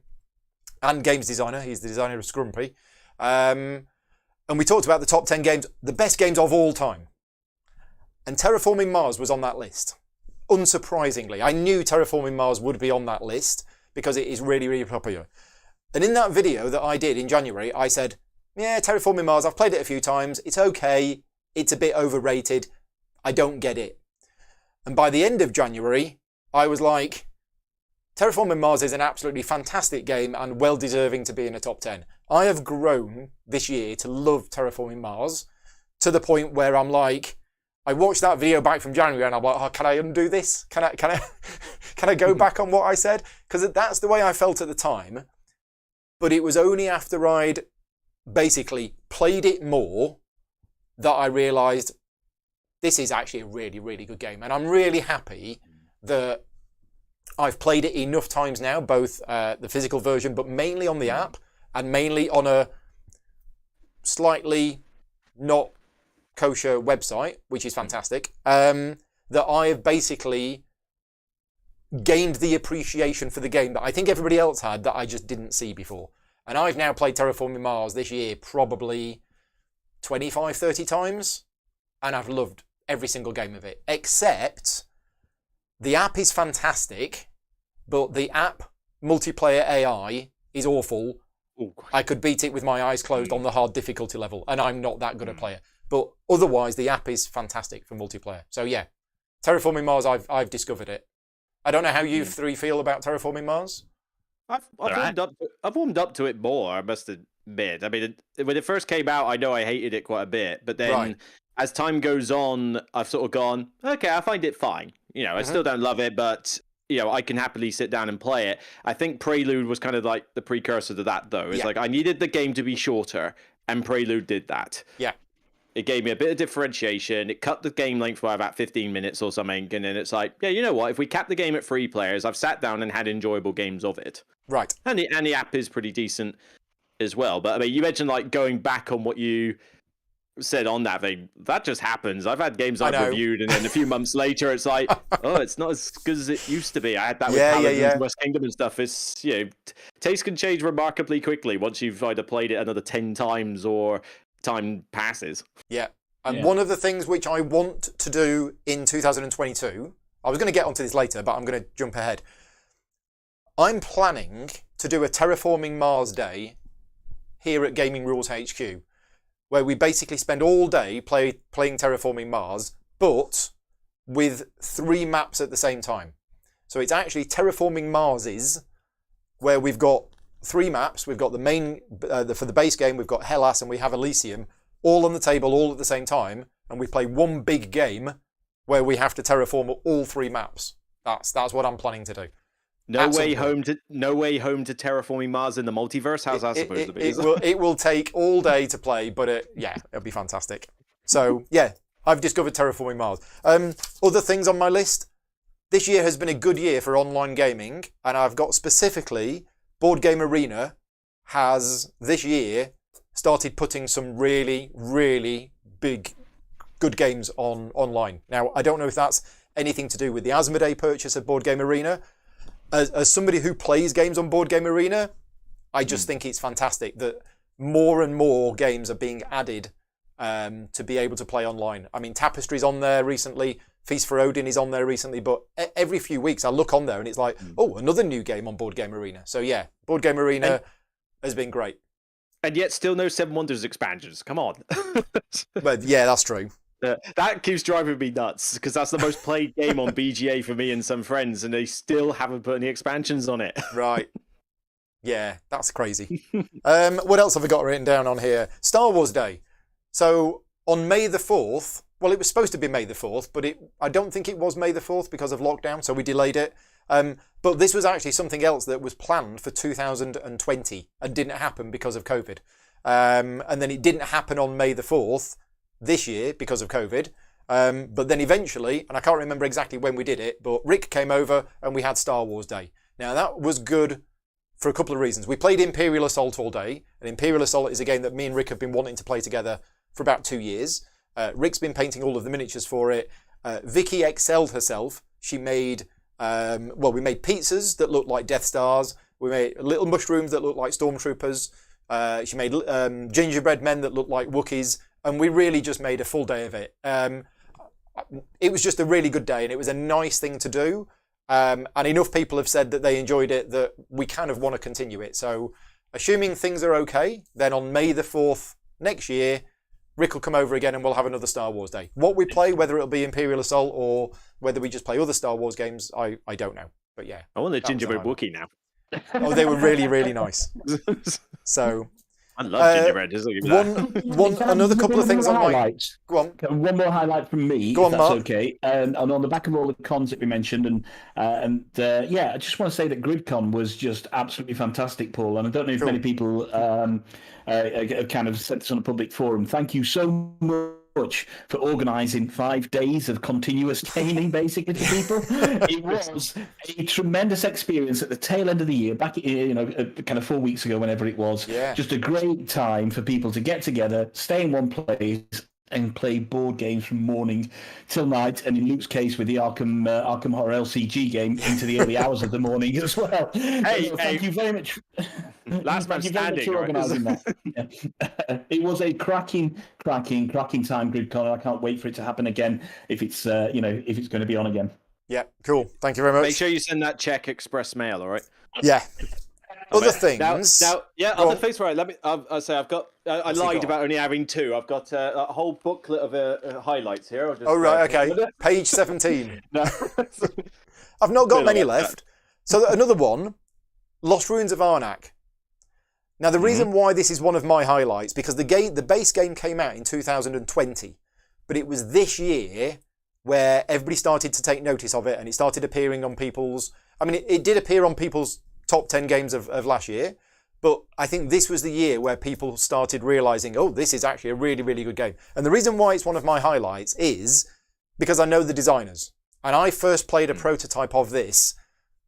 and games designer. He's the designer of Scrumpy. And we talked about the top 10 games, the best games of all time. And Terraforming Mars was on that list. Unsurprisingly, I knew Terraforming Mars would be on that list because it is really, really popular. And in that video that I did in January, I said, yeah, Terraforming Mars, I've played it a few times. It's okay. It's a bit overrated. I don't get it. And by the end of January, I was like, Terraforming Mars is an absolutely fantastic game and well deserving to be in a top 10. I have grown this year to love Terraforming Mars to the point where I'm like, I watched that video back from January and I'm like, oh, can I undo this? Can I go back on what I said? Because that's the way I felt at the time. But it was only after I'd basically played it more that I realised this is actually a really, really good game. And I'm really happy that I've played it enough times now, both the physical version, but mainly on the app and mainly on a slightly not kosher website, which is fantastic, that I have basically gained the appreciation for the game that I think everybody else had that I just didn't see before. And I've now played Terraforming Mars this year probably 25, 30 times, and I've loved every single game of it, except the app is fantastic, but the app multiplayer AI is awful. Ooh. I could beat it with my eyes closed on the hard difficulty level, and I'm not that good a player. But otherwise, the app is fantastic for multiplayer. So yeah, Terraforming Mars, I've discovered it. I don't know how you three feel about Terraforming Mars. I've warmed up to it more, I must admit. I mean, when it first came out, I know I hated it quite a bit, but then as time goes on, I've sort of gone, okay, I find it fine. You know, I still don't love it, but you know, I can happily sit down and play it. I think Prelude was kind of like the precursor to that, though. It's like I needed the game to be shorter, and Prelude did that. Yeah. It gave me a bit of differentiation. It cut the game length by about 15 minutes or something. And then it's like, yeah, you know what? If we cap the game at 3 players, I've sat down and had enjoyable games of it. Right. And the app is pretty decent as well. But I mean, you mentioned like going back on what you said on that thing. That just happens. I've had games I've reviewed, and then a few months later, it's like, oh, it's not as good as it used to be. I had that with Paladins, West Kingdom and stuff. It's, you know, taste can change remarkably quickly once you've either played it another 10 times or time passes. Yeah. And one of the things which I want to do in 2022, I was going to get onto this later, but I'm going to jump ahead. I'm planning to do a Terraforming Mars day here at Gaming Rules HQ, where we basically spend all day playing Terraforming Mars, but with 3 maps at the same time. So it's actually Terraforming Marses, where we've got 3 maps. We've got the main, for the base game, we've got Hellas and we have Elysium, all on the table, all at the same time, and we play one big game where we have to terraform all 3 maps. That's what I'm planning to do. No way home to Terraforming Mars in the multiverse. How's that supposed to be? It will take all day to play, but it'll be fantastic. So yeah, I've discovered Terraforming Mars. Other things on my list. This year has been a good year for online gaming, and I've got specifically Board Game Arena has this year started putting some really, really big, good games online. Now, I don't know if that's anything to do with the Asmodee purchase of Board Game Arena. As somebody who plays games on Board Game Arena, I just think it's fantastic that more and more games are being added to be able to play online. I mean, Tapestry's on there recently. Feast for Odin is on there recently. But every few weeks I look on there and it's like, oh, another new game on Board Game Arena. So yeah, Board Game Arena has been great. And yet still no Seven Wonders expansions. Come on. But yeah, that's true. That keeps driving me nuts because that's the most played game on BGA for me and some friends, and they still haven't put any expansions on it. Right. Yeah, that's crazy. What else have I got written down on here? Star Wars Day. So on May the 4th, well, it was supposed to be May the 4th, but I don't think it was May the 4th because of lockdown, so we delayed it. But this was actually something else that was planned for 2020 and didn't happen because of COVID. And then it didn't happen on May the 4th this year because of COVID. But then eventually, and I can't remember exactly when we did it, but Rick came over and we had Star Wars Day. Now that was good for a couple of reasons. We played Imperial Assault all day, and Imperial Assault is a game that me and Rick have been wanting to play together for about 2 years. Rick's been painting all of the miniatures for it. Vicky excelled herself. She made, we made pizzas that looked like Death Stars. We made little mushrooms that looked like Stormtroopers. She made gingerbread men that looked like Wookiees. And we really just made a full day of it. It was just a really good day, and it was a nice thing to do. And enough people have said that they enjoyed it that we kind of want to continue it. So assuming things are okay, then on May the 4th next year, Rick will come over again and we'll have another Star Wars Day. What we play, whether it'll be Imperial Assault or whether we just play other Star Wars games, I don't know. But yeah. I want the that was a gingerbread highlight. Wookiee now. Oh, they were really, really nice. So I love gingerbread. Just look at that. another couple of things on my highlights. Go on. Okay, one more highlight from me, Go if on, that's Mark. okay. And on the back of all the cons that we mentioned, I just want to say that GridCon was just absolutely fantastic, Paul. And I don't know if Cool. many people have kind of said this on a public forum. Thank you so much for organising 5 days of continuous gaming, basically, for people. It was a tremendous experience at the tail end of the year, back kind of 4 weeks ago, whenever it was. Yeah. Just a great time for people to get together, stay in one place, and play board games from morning till night, and in Luke's case with the Arkham Horror LCG game into the early hours of the morning as well. Thank you very much. Last man standing. For organising that. Yeah. It was a cracking time, GridCon. I can't wait for it to happen again if it's if it's going to be on again. Yeah, cool. Thank you very much. Make sure you send that check express mail, all right? Yeah. Other things. Now, other things. Right. Let me. I'll say I've got. I lied about only having 2. I've got a whole booklet of highlights here. I'll just, okay. Page 17. No. I've not got many left. So another one, Lost Ruins of Arnak. Now the reason why this is one of my highlights, because the base game came out in 2020, but it was this year where everybody started to take notice of it, and it started appearing on people's. I mean, it did appear on people's top 10 games of last year, but I think this was the year where people started realizing, oh, this is actually a really, really good game. And the reason why it's one of my highlights is because I know the designers, and I first played a prototype of this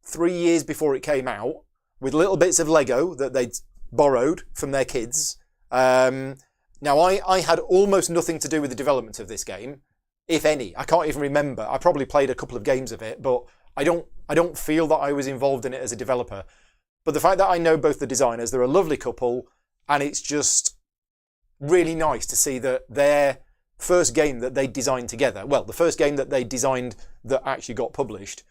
3 years before it came out with little bits of Lego that they'd borrowed from their kids. Now I had almost nothing to do with the development of this game, if any. I can't even remember. I probably played a couple of games of it, but I don't feel that I was involved in it as a developer. But the fact that I know both the designers, they're a lovely couple, and it's just really nice to see that their first game that they designed together, well, the first game that they designed that actually got published,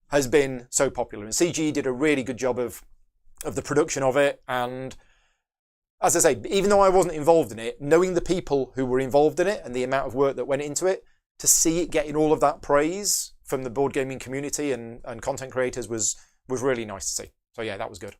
has been so popular. And CGE did a really good job of the production of it. And as I say, even though I wasn't involved in it, knowing the people who were involved in it and the amount of work that went into it, to see it getting all of that praise from the board gaming community and content creators was really nice to see. So yeah, that was good.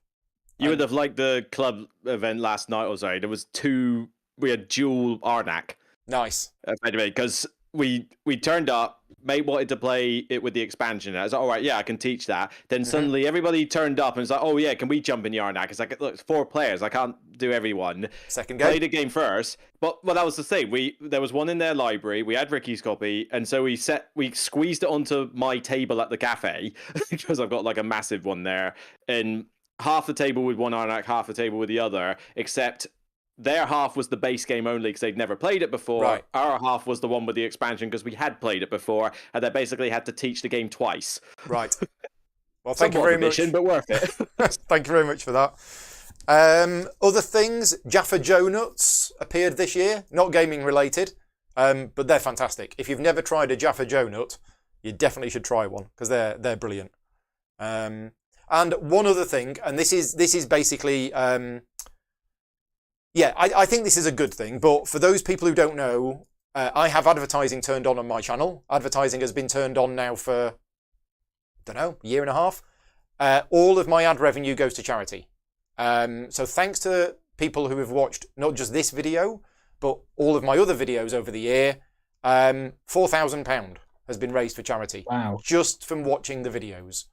You would have liked the club event last night, or sorry, there was 2. We had dual Arnak. Nice. Because we turned up, mate wanted to play it with the expansion. I was like, all right, yeah, I can teach that. Then suddenly everybody turned up and it's like, oh yeah, can we jump in the Arnak? It's like, look, it's 4 players. I can't do everyone. Second game. Played a game first. But that was the thing. There was one in their library. We had Ricky's copy. And so we squeezed it onto my table at the cafe because I've got like a massive one there. And half the table with one Arnak, half the table with the other, except their half was the base game only because they'd never played it before. Right. Our half was the one with the expansion because we had played it before, and they basically had to teach the game twice. Right. Well, thank you very much. But worth it. Thank you very much for that. Other things, Jaffa Joe Nuts appeared this year, not gaming related, but they're fantastic. If you've never tried a Jaffa Joe Nut, you definitely should try one because they're brilliant. And one other thing, and this is basically. I think this is a good thing, but for those people who don't know, I have advertising turned on my channel. Advertising has been turned on now for, a year and a half. All of my ad revenue goes to charity. So thanks to people who have watched not just this video, but all of my other videos over the year, £4,000 has been raised for charity. Wow. Just from watching the videos.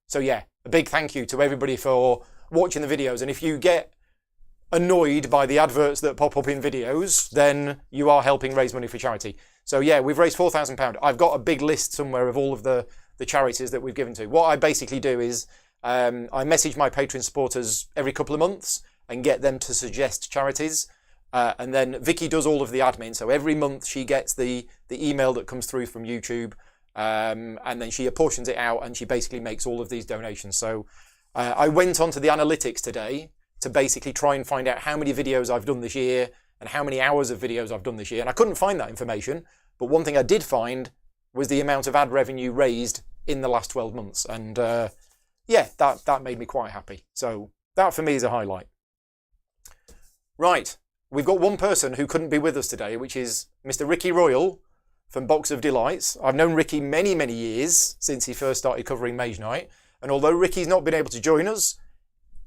So yeah, a big thank you to everybody for watching the videos. And if you get annoyed by the adverts that pop up in videos, then you are helping raise money for charity. So yeah, we've raised £4,000. I've got a big list somewhere of all of the charities that we've given to. What I basically do is I message my Patreon supporters every couple of months and get them to suggest charities. And then Vicky does all of the admin. So every month she gets the email that comes through from YouTube, and then she apportions it out and she basically makes all of these donations. So I went onto the analytics today to basically try and find out how many videos I've done this year and how many hours of videos I've done this year. And I couldn't find that information. But one thing I did find was the amount of ad revenue raised in the last 12 months. And that made me quite happy. So that for me is a highlight. Right. We've got one person who couldn't be with us today, which is Mr. Ricky Royal, from Box of Delights. I've known Ricky many, many years since he first started covering Mage Knight. And although Ricky's not been able to join us,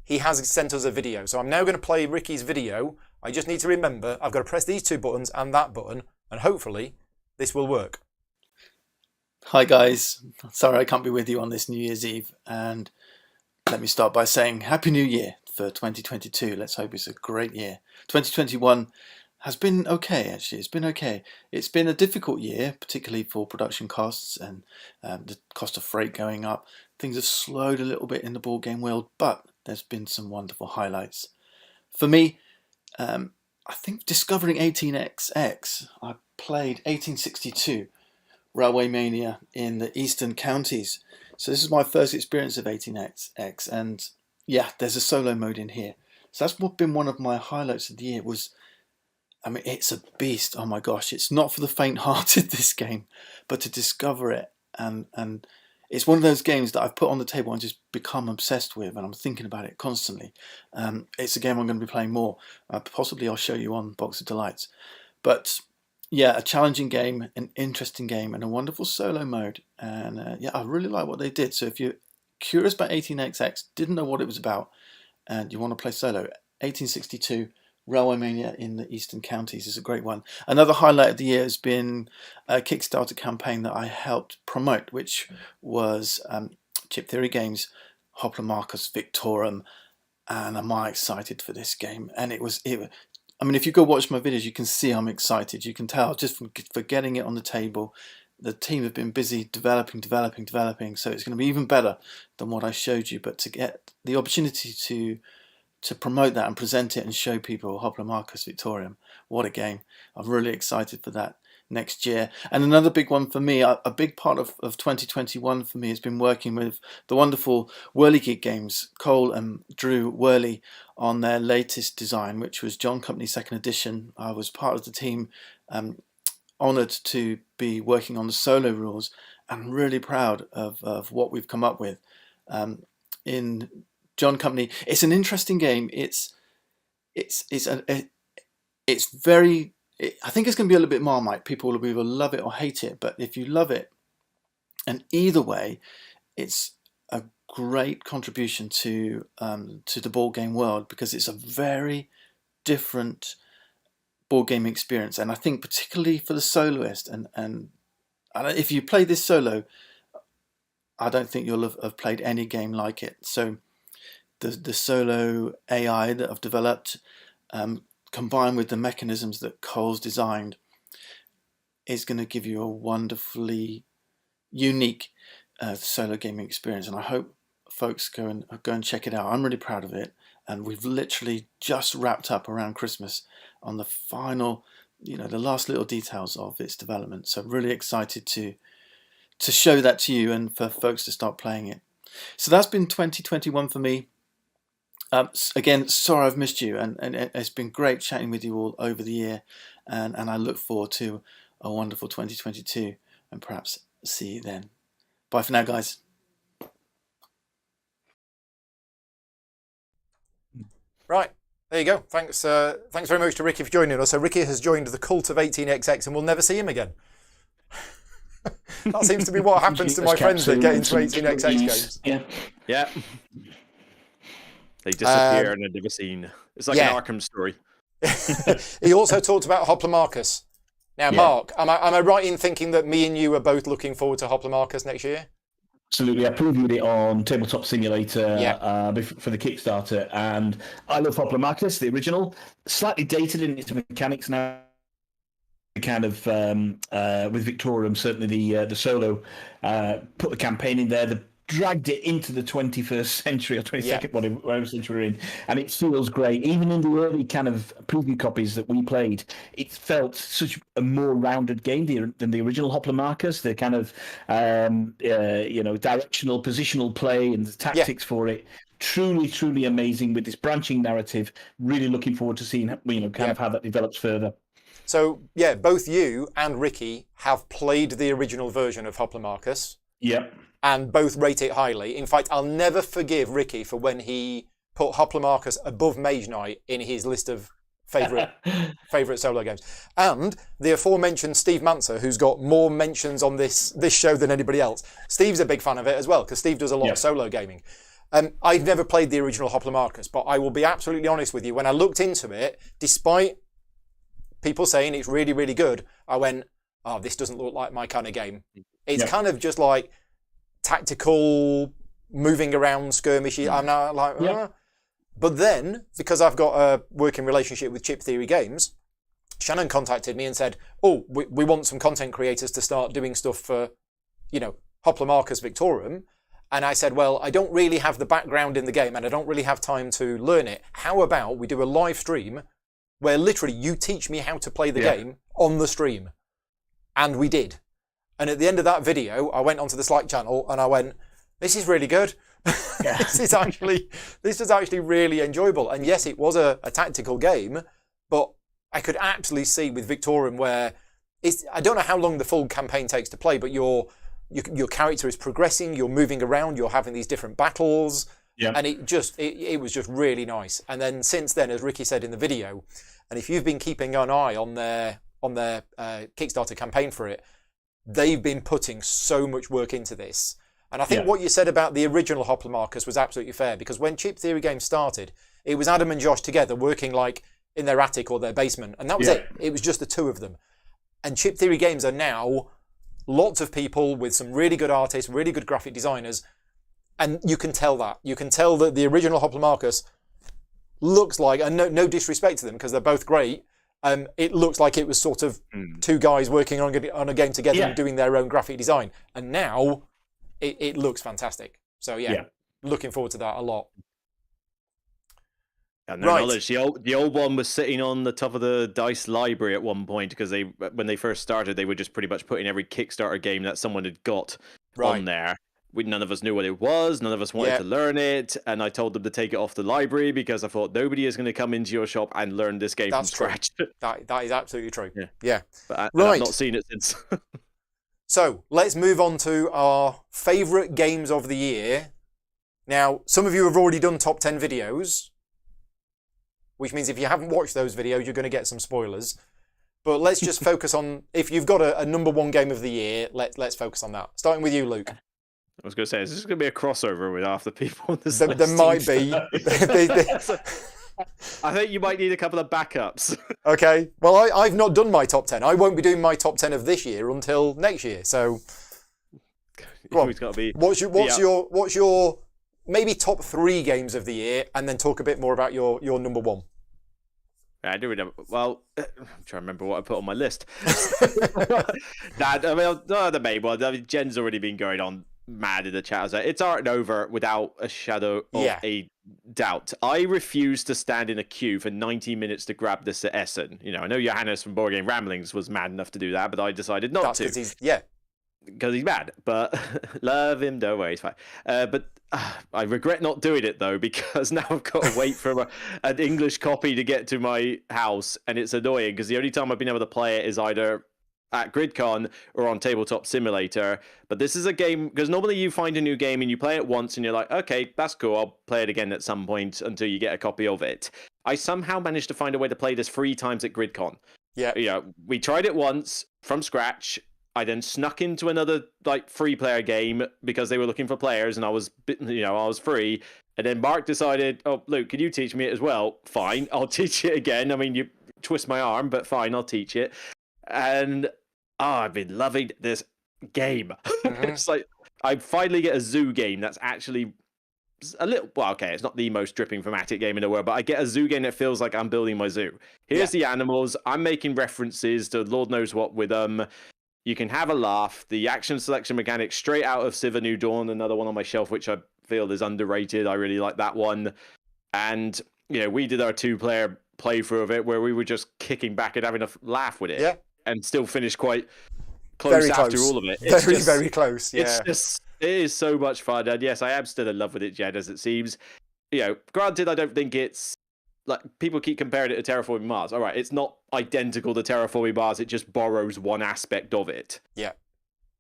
he has sent us a video. So I'm now going to play Ricky's video. I just need to remember I've got to press these 2 buttons and that button, and hopefully this will work. Hi guys, sorry I can't be with you on this New Year's Eve, and let me start by saying Happy New Year for 2022. Let's hope it's a great year. 2021 has been okay, actually. It's been okay. It's been a difficult year, particularly for production costs and the cost of freight going up. Things have slowed a little bit in the board game world, but there's been some wonderful highlights. For me, I think discovering 18XX, I played 1862 Railway Mania in the Eastern Counties. So this is my first experience of 18XX, and yeah, there's a solo mode in here. So that's been one of my highlights of the year. It's a beast. Oh my gosh, it's not for the faint-hearted, this game, but to discover it, and it's one of those games that I've put on the table and just become obsessed with, and I'm thinking about it constantly. It's a game I'm going to be playing more. Possibly I'll show you on Box of Delights. But yeah, a challenging game, an interesting game, and a wonderful solo mode. And yeah, I really like what they did. So if you're curious about 18XX, didn't know what it was about, and you want to play solo, 1862 Railway Mania in the Eastern Counties is a great one. Another highlight of the year has been a Kickstarter campaign that I helped promote, which was Chip Theory Games, Hoplomachus Victorum, and am I excited for this game? And if you go watch my videos, you can see I'm excited. You can tell just for getting it on the table. The team have been busy developing, so it's going to be even better than what I showed you. But to get the opportunity to promote that and present it and show people Hoplomachus Victorium, what a game. I'm really excited for that next year. And another big one for me, a big part of 2021 for me has been working with the wonderful Whirligig Games, Cole and Drew Whirly, on their latest design, which was John Company's 2nd edition. I was part of the team, honoured to be working on the solo rules, and really proud of what we've come up with. In John Company, it's an interesting game. I think it's going to be a little bit Marmite. People will either love it or hate it. But if you love it, and either way, it's a great contribution to the board game world, because it's a very different board game experience. And I think particularly for the soloist, and if you play this solo, I don't think you'll have played any game like it. So the solo AI that I've developed, combined with the mechanisms that Cole's designed, is going to give you a wonderfully unique solo gaming experience. And I hope folks go and check it out. I'm really proud of it. And we've literally just wrapped up around Christmas on the final, the last little details of its development. So I'm really excited to show that to you and for folks to start playing it. So that's been 2021 for me. Again, sorry I've missed you, and it's been great chatting with you all over the year, and I look forward to a wonderful 2022, and perhaps see you then. Bye for now, guys. Right, there you go. Thanks very much to Ricky for joining us. So Ricky has joined the cult of 18XX, and we'll never see him again. That seems to be what happens to my friends that get into 18XX games. Yeah. They disappear and are never seen. It's like an Arkham story. He also talked about Hoplomachus. Now, Mark, am I right in thinking that me and you are both looking forward to Hoplomachus next year? Absolutely. I previewed it on Tabletop Simulator for the Kickstarter, and I love Hoplomachus, the original. Slightly dated in its mechanics now. Kind of with Victorium, certainly the solo put the campaign in there, dragged it into the 21st century or 22nd, whatever century we're in, and it feels great. Even in the early kind of preview copies that we played, it felt such a more rounded game than the original Hoplomachus. The kind of directional, positional play and the tactics for it. Truly amazing with this branching narrative. Really looking forward to seeing of how that develops further. So both you and Ricky have played the original version of Hoplomachus. Yep. And both rate it highly. In fact, I'll never forgive Ricky for when he put Hoplomachus above Mage Knight in his list of favorite solo games. And the aforementioned Steve Manser, who's got more mentions on this show than anybody else. Steve's a big fan of it as well, because Steve does a lot of solo gaming. I've never played the original Hoplomachus, but I will be absolutely honest with you. When I looked into it, despite people saying it's really, really good, I went, oh, this doesn't look like my kind of game. It's kind of just like tactical, moving around, skirmishy. I'm not like, But then, because I've got a working relationship with Chip Theory Games, Shannon contacted me and said, oh, we want some content creators to start doing stuff for, Hoplomachus Victorum. And I said, well, I don't really have the background in the game and I don't really have time to learn it. How about we do a live stream where literally you teach me how to play the game on the stream? And we did. And at the end of that video, I went onto the Slack channel and I went, this is really good. This is actually really enjoyable. And yes, it was a tactical game, but I could absolutely see with Victorum where I don't know how long the full campaign takes to play, but your character is progressing, you're moving around, you're having these different battles, and it was just really nice. And then since then, as Ricky said in the video, and if you've been keeping an eye on their Kickstarter campaign for it, they've been putting so much work into this. And I think what you said about the original Hoplomachus was absolutely fair, because when Chip Theory Games started, it was Adam and Josh together working like in their attic or their basement, and that was it. It was just the two of them. And Chip Theory Games are now lots of people with some really good artists, really good graphic designers, and you can tell that. You can tell that the original Hoplomachus looks like, and no disrespect to them because they're both great, it looks like it was sort of two guys working on a game together and doing their own graphic design. And now it looks fantastic. So looking forward to that a lot. And knowledge, the old one was sitting on the top of the DICE library at one point because when they first started, they were just pretty much putting every Kickstarter game that someone had got on there. None of us knew what it was. None of us wanted to learn it. And I told them to take it off the library because I thought nobody is going to come into your shop and learn this game from scratch. That is absolutely true. Yeah. But I've not seen it since. So let's move on to our favourite games of the year. Now, some of you have already done top 10 videos, which means if you haven't watched those videos, you're going to get some spoilers. But let's just focus on, if you've got a number one game of the year, let's focus on that. Starting with you, Luke. I was going to say, is this going to be a crossover with half the people on this There might be. I think you might need a couple of backups. Okay. Well, I've not done my top 10. I won't be doing my top 10 of this year until next year. So, go on. What's your maybe top 3 games of the year, and then talk a bit more about your number one. I do remember. Well, I'm trying to remember what I put on my list. The main one. I mean, Jen's already been going on mad in the chat. It's Art Nova without a shadow of a doubt. I refuse to stand in a queue for 90 minutes to grab this at Essen. I know Johannes from Board Game Ramblings was mad enough to do that, but I decided not to. Because he's mad, but love him, don't worry, he's fine. But I regret not doing it, though, because now I've got to wait for an English copy to get to my house, and it's annoying, because the only time I've been able to play it is either at GridCon or on Tabletop Simulator. But this is a game, because normally you find a new game and you play it once, and you're like, okay, that's cool, I'll play it again at some point until you get a copy of it. I somehow managed to find a way to play this 3 times at GridCon. We tried it once from scratch. I then snuck into another free player game because they were looking for players, and I was free. And then Mark decided, "Oh, Luke, can you teach me it as well?" Fine, I'll teach it again. I mean, you twist my arm, but fine, I'll teach it. And I've been loving this game. It's like I finally get a zoo game that's actually a little. Well, okay, it's not the most dripping thematic game in the world, but I get a zoo game that feels like I'm building my zoo. Here's the animals. I'm making references to Lord knows what with them. You can have a laugh. The action selection mechanic straight out of Civ: A New Dawn, another one on my shelf, which I feel is underrated. I really like that one. And, we did our 2-player playthrough of it where we were just kicking back and having a laugh with it. Yeah. And still finished quite close after all of it. Very close, yeah. It is so much fun. And yes, I am still in love with it, Jed, as it seems. Granted, I don't think it's people keep comparing it to Terraforming Mars. All right, it's not identical to Terraforming Mars. It just borrows one aspect of it. Yeah.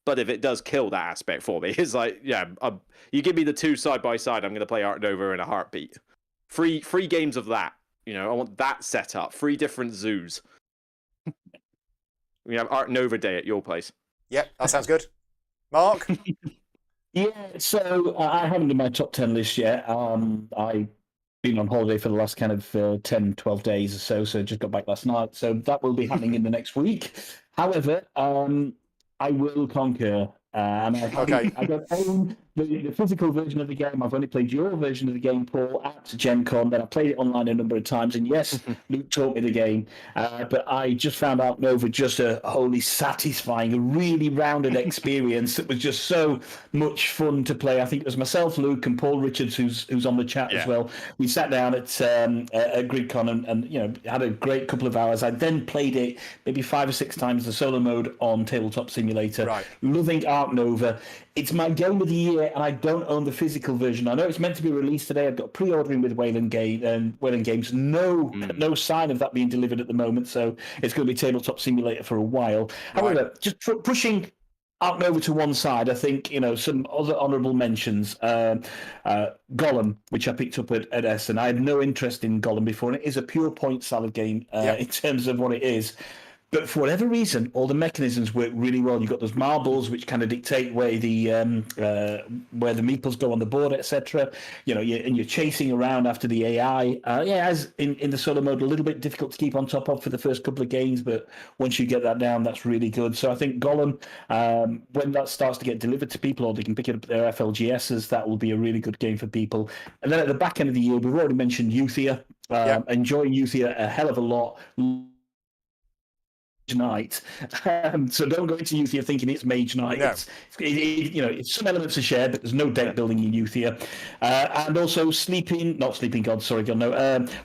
But if it does kill that aspect for me, it's like, you give me the 2 side by side, I'm going to play Art Nova in a heartbeat. Free games of that I want that set up. 3 different zoos. We have Art Nova Day at your place. Yep, that sounds good. Mark? Yeah, so I haven't done my top 10 list yet. I've been on holiday for the last kind of 10, 12 days or so just got back last night. So that will be happening in the next week. However, I will concur. And I don't own the physical version of the game. I've only played your version of the game, Paul, at Gen Con. Then I played it online a number of times. And yes, Luke taught me the game. But I just found out Nova just a wholly satisfying, a really rounded experience that was just so much fun to play. I think it was myself, Luke, and Paul Richards, who's on the chat as well. We sat down at GridCon and had a great couple of hours. I then played it maybe 5 or 6 times the solo mode on Tabletop Simulator. Right. Loving Ark Nova. It's my game of the year, and I don't own the physical version. I know it's meant to be released today. I've got pre-ordering with Wayland Games. No sign of that being delivered at the moment, so it's going to be Tabletop Simulator for a while. However, just pushing Ark Nova to one side, I think some other honourable mentions. Gollum, which I picked up at Essen. I had no interest in Gollum before, and it is a pure point salad game in terms of what it is. But for whatever reason, all the mechanisms work really well. You've got those marbles which kind of dictate where the meeples go on the board, etc. And you're chasing around after the AI. As in the solo mode, a little bit difficult to keep on top of for the first couple of games, but once you get that down, that's really good. So I think Gollum, when that starts to get delivered to people, or they can pick it up their FLGSs, that will be a really good game for people. And then at the back end of the year, we've already mentioned Euthia. Enjoying Euthia a hell of a lot. Night, so don't go into Euthia thinking it's Mage Night. No. It's some elements are shared, but there's no deck building in Euthia. And also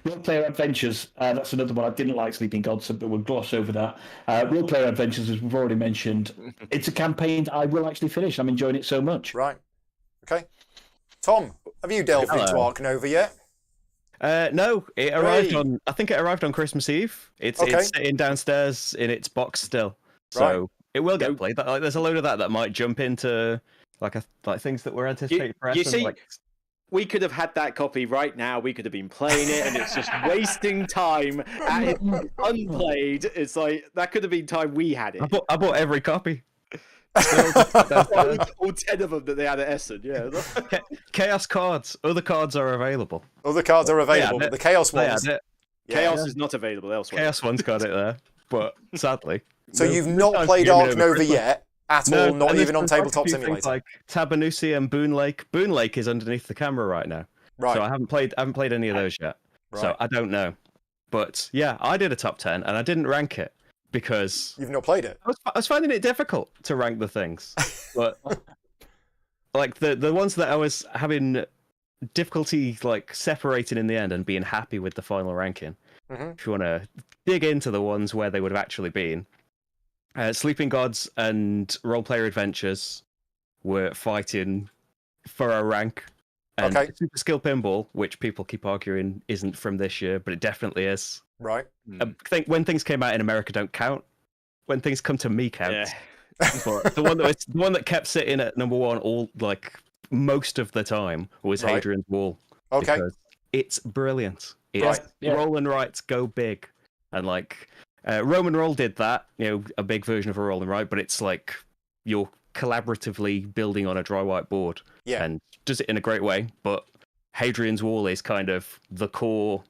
Role Player Adventures. That's another one. I didn't like Sleeping Gods, but we'll gloss over that. Role Player Adventures, as we've already mentioned, it's a campaign I will actually finish. I'm enjoying it so much. Right. Okay. Tom, have you delved into Ark Nova yet? No, it arrived I think it arrived on Christmas Eve. It's sitting downstairs in its box still, so it will get played. There's a load of that might jump into like things that were anticipated. You see, we could have had that copy right now. We could have been playing it, and it's just wasting time. And it's unplayed. It's like that could have been time we had it. I bought every copy. All 10 of them that they had at Essen, Chaos cards. Other cards are available. Other cards are available, but the Chaos ones... Chaos is not available elsewhere. Chaos one's got it there, but sadly. So you've not played Ark Nova yet, at all, not even on Tabletop Simulator? Like Tabanusi and Boon Lake. Boon Lake is underneath the camera right now. Right. So I haven't played any of those yet. Right. So I don't know. But yeah, I did a top 10, and I didn't rank it. Because you've not played it. I was finding it difficult to rank the things, but like the ones that I was having difficulty like separating in the end and being happy with the final ranking. If you want to dig into the ones where they would have actually been, Sleeping Gods and Role Player Adventures were fighting for a rank. And Super Skill Pinball, which people keep arguing isn't from this year, but it definitely is. Right. I think when things came out in America don't count. When things come to me count. Yeah. But the one that kept sitting at number 1 all like most of the time was Hadrian's Wall. Okay. Because it's brilliant. It's roll and writes go big. And like Roman Roll did that, a big version of a roll and write, but it's like you're collaboratively building on a dry whiteboard. Yeah. And does it in a great way, but Hadrian's Wall is kind of the core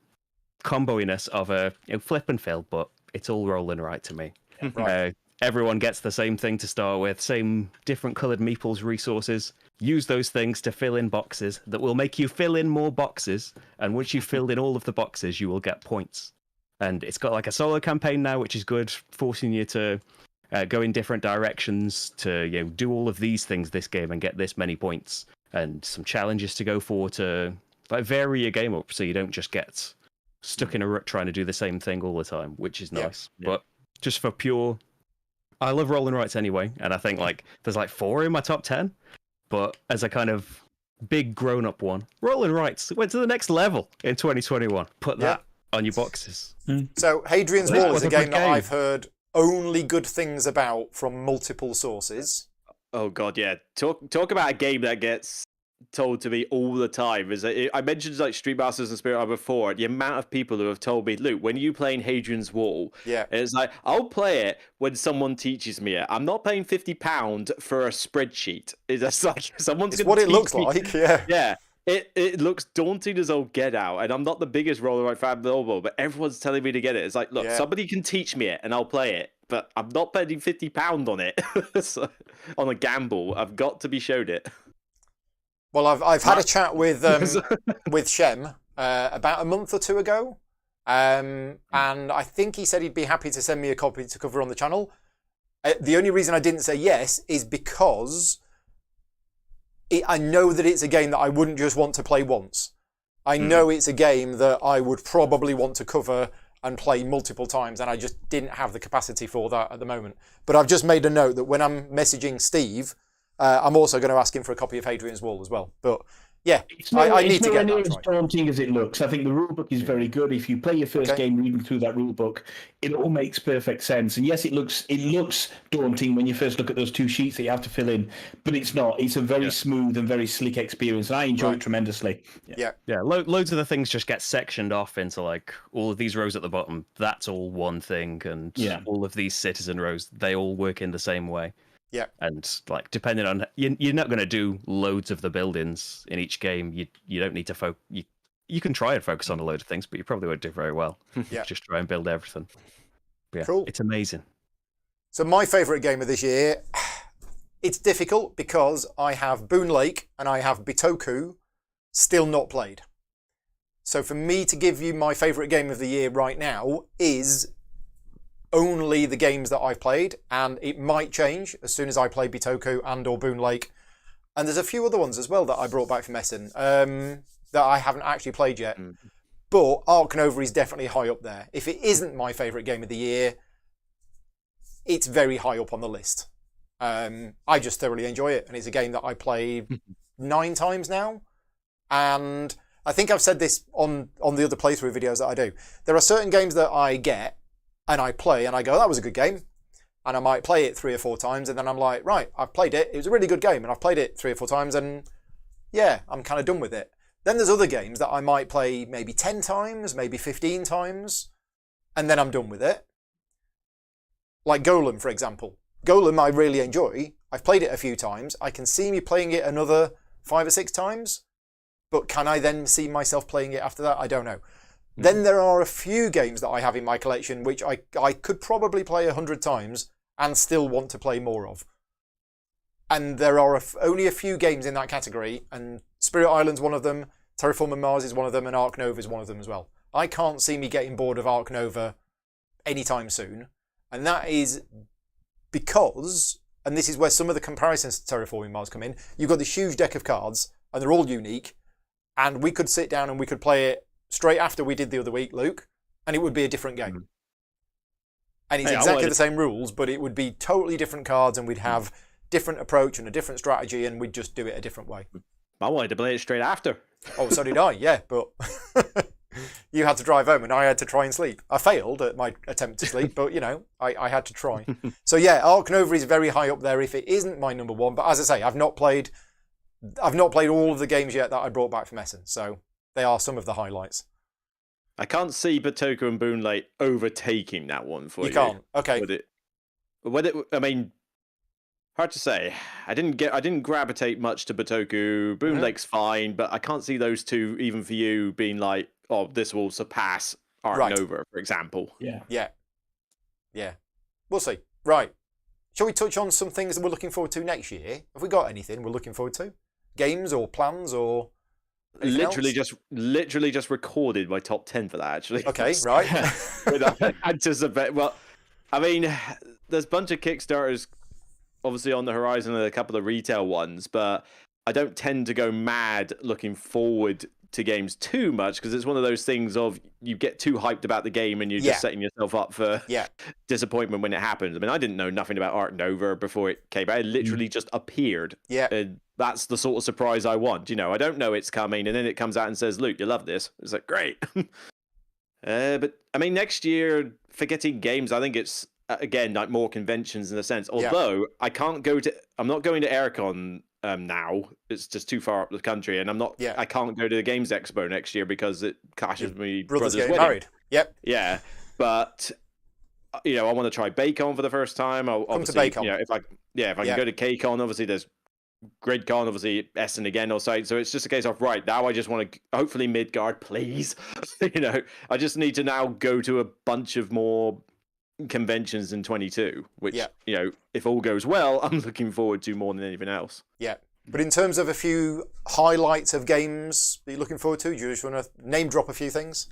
comboiness of a flip and fill, but it's all rolling right to me. Right. Everyone gets the same thing to start with, same different coloured meeples resources. Use those things to fill in boxes that will make you fill in more boxes, and once you've filled in all of the boxes, you will get points. And it's got like a solo campaign now, which is good, forcing you to go in different directions to do all of these things this game and get this many points, and some challenges to go for to like vary your game up so you don't just get stuck in a rut trying to do the same thing all the time, which is nice. Yeah. But just for pure, I love roll and writes anyway, and I think like there's like 4 in my top 10. But as a kind of big grown-up one, roll and writes went to the next level in 2021. Put that on your boxes. So Hadrian's Wall is a game that I've heard only good things about from multiple sources. Oh god, yeah. Talk about a game that gets told to me all the time is that I mentioned like Street Masters and Spirit Island before. The amount of people who have told me, Luke, when you playing Hadrian's Wall, it's like I'll play it when someone teaches me it. I'm not paying £50 for a spreadsheet. It's just like someone's going to teach me. It's what it looks like. Yeah. It looks daunting as all get out, and I'm not the biggest roller right fan of but everyone's telling me to get it. It's like, look, somebody can teach me it, and I'll play it, but I'm not spending £50 on it. So, on a gamble. I've got to be showed it. Well, I've had a chat with Shem about a month or two ago, and I think he said he'd be happy to send me a copy to cover on the channel. The only reason I didn't say yes is because I know that it's a game that I wouldn't just want to play once. I know it's a game that I would probably want to cover and play multiple times, and I just didn't have the capacity for that at the moment. But I've just made a note that when I'm messaging Steve, I'm also going to ask him for a copy of Hadrian's Wall as well. But yeah, I need to get that. It's not as daunting as it looks. I think the rulebook is very good. If you play your first game reading through that rulebook, it all makes perfect sense. And yes, it looks daunting when you first look at those two sheets that you have to fill in, but it's not. It's a very smooth and very slick experience, and I enjoy it tremendously. Yeah. Loads of the things just get sectioned off into like all of these rows at the bottom. That's all one thing, and all of these citizen rows, they all work in the same way. Yeah, and like depending on you're not going to do loads of the buildings in each game. You don't need to focus. You can try and focus on a load of things, but you probably won't do very well. Just try and build everything. But cool. It's amazing. So my favourite game of this year, it's difficult because I have Boon Lake and I have Bitoku still not played. So for me to give you my favourite game of the year right now is only the games that I've played, and it might change as soon as I play Bitoku and or Boon Lake. And there's a few other ones as well that I brought back from Essen that I haven't actually played yet. But Ark Nova is definitely high up there. If it isn't my favourite game of the year, it's very high up on the list. I just thoroughly enjoy it, and it's a game that I played 9 times now. And I think I've said this on the other playthrough videos that I do. There are certain games that I get and I play and I go, that was a good game. And I might play it 3 or 4 times, and then I'm like, right, I've played it. It was a really good game, and I've played it 3 or 4 times, and yeah, I'm kind of done with it. Then there's other games that I might play maybe 10 times, maybe 15 times, and then I'm done with it. Like Golem, for example. Golem I really enjoy. I've played it a few times. I can see me playing it another 5 or 6 times, but can I then see myself playing it after that? I don't know. Then there are a few games that I have in my collection which I could probably play 100 times and still want to play more of. And there are only a few games in that category, and Spirit Island's one of them, Terraforming Mars is one of them, and Ark Nova is one of them as well. I can't see me getting bored of Ark Nova anytime soon, and that is because, and this is where some of the comparisons to Terraforming Mars come in, you've got this huge deck of cards, and they're all unique, and we could sit down and we could play it straight after we did the other week, Luke, and it would be a different game. And it's exactly the same rules, but it would be totally different cards, and we'd have different approach and a different strategy, and we'd just do it a different way. I wanted to play it straight after. Oh, so did I, yeah, but you had to drive home and I had to try and sleep. I failed at my attempt to sleep, but, you know, I had to try. So, yeah, Ark Nova is very high up there if it isn't my number one. But as I say, I've not played all of the games yet that I brought back from Essen, so they are some of the highlights. I can't see Bitoku and Boon Lake overtaking that one for you. You can't? Okay. I mean, hard to say. I didn't gravitate much to Bitoku. Boon Lake's fine, but I can't see those two, even for you, being like, oh, this will surpass Ark Nova, for example. Yeah. We'll see. Right. Shall we touch on some things that we're looking forward to next year? Have we got anything we're looking forward to? Games or plans or literally just recorded my top 10 for that, actually. Okay, right. Well, I mean, there's a bunch of Kickstarters obviously on the horizon and a couple of retail ones, but I don't tend to go mad looking forward to games too much because it's one of those things of you get too hyped about the game and you're just setting yourself up for disappointment when it happens. I mean, I didn't know nothing about Ark Nova before it came out. It literally just appeared. Yeah. That's the sort of surprise I want. You know, I don't know it's coming, and then it comes out and says, Luke, you love this. It's like, great. But, I mean, next year, forgetting games, I think it's, again, like more conventions in a sense. Although, I'm not going to Aircon now. It's just too far up the country, and Yeah. I can't go to the Games Expo next year because it clashes with my Brother's brother's getting wedding. married. Yep. Yeah, but I want to try Baycon for the first time. I'll, Come to obviously, Baycon. if I can go to KCon, obviously there's GridCon, obviously Essen again or site. So it's just a case of right now. I just want to hopefully Midgard, please. I just need to now go to a bunch of more conventions in 22, which if all goes well, I'm looking forward to more than anything else. Yeah. But in terms of a few highlights of games that you're looking forward to, do you just want to name drop a few things?